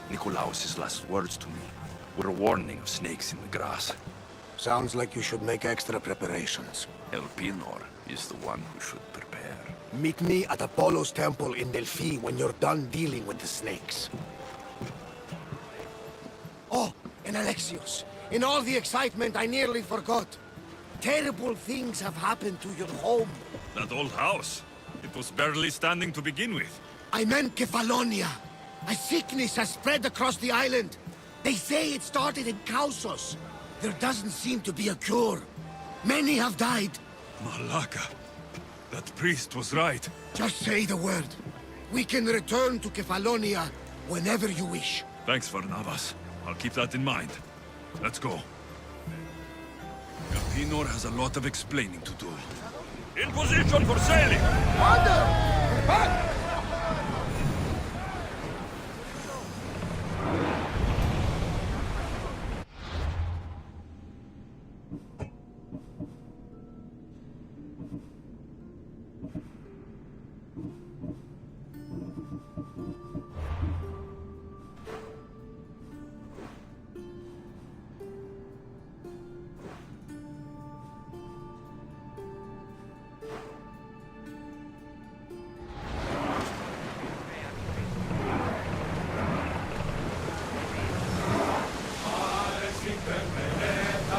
Nikolaos' last words to me were a warning of snakes in the grass. Sounds like you should make extra preparations. Elpinor is the one who should prepare. Meet me at Apollo's temple in Delphi when you're done dealing with the snakes. Oh, and Alexios, in all the excitement I nearly forgot. Terrible things have happened to your home. That old house. It was barely standing to begin with. I meant Kefalonia. A sickness has spread across the island. They say it started in Kausos. There doesn't seem to be a cure. Many have died. Malaka. That priest was right. Just say the word. We can return to Kefalonia whenever you wish. Thanks, Varnavas. I'll keep that in mind. Let's go. Elpinor has a lot of explaining to do. In position for sailing! Commander! Back!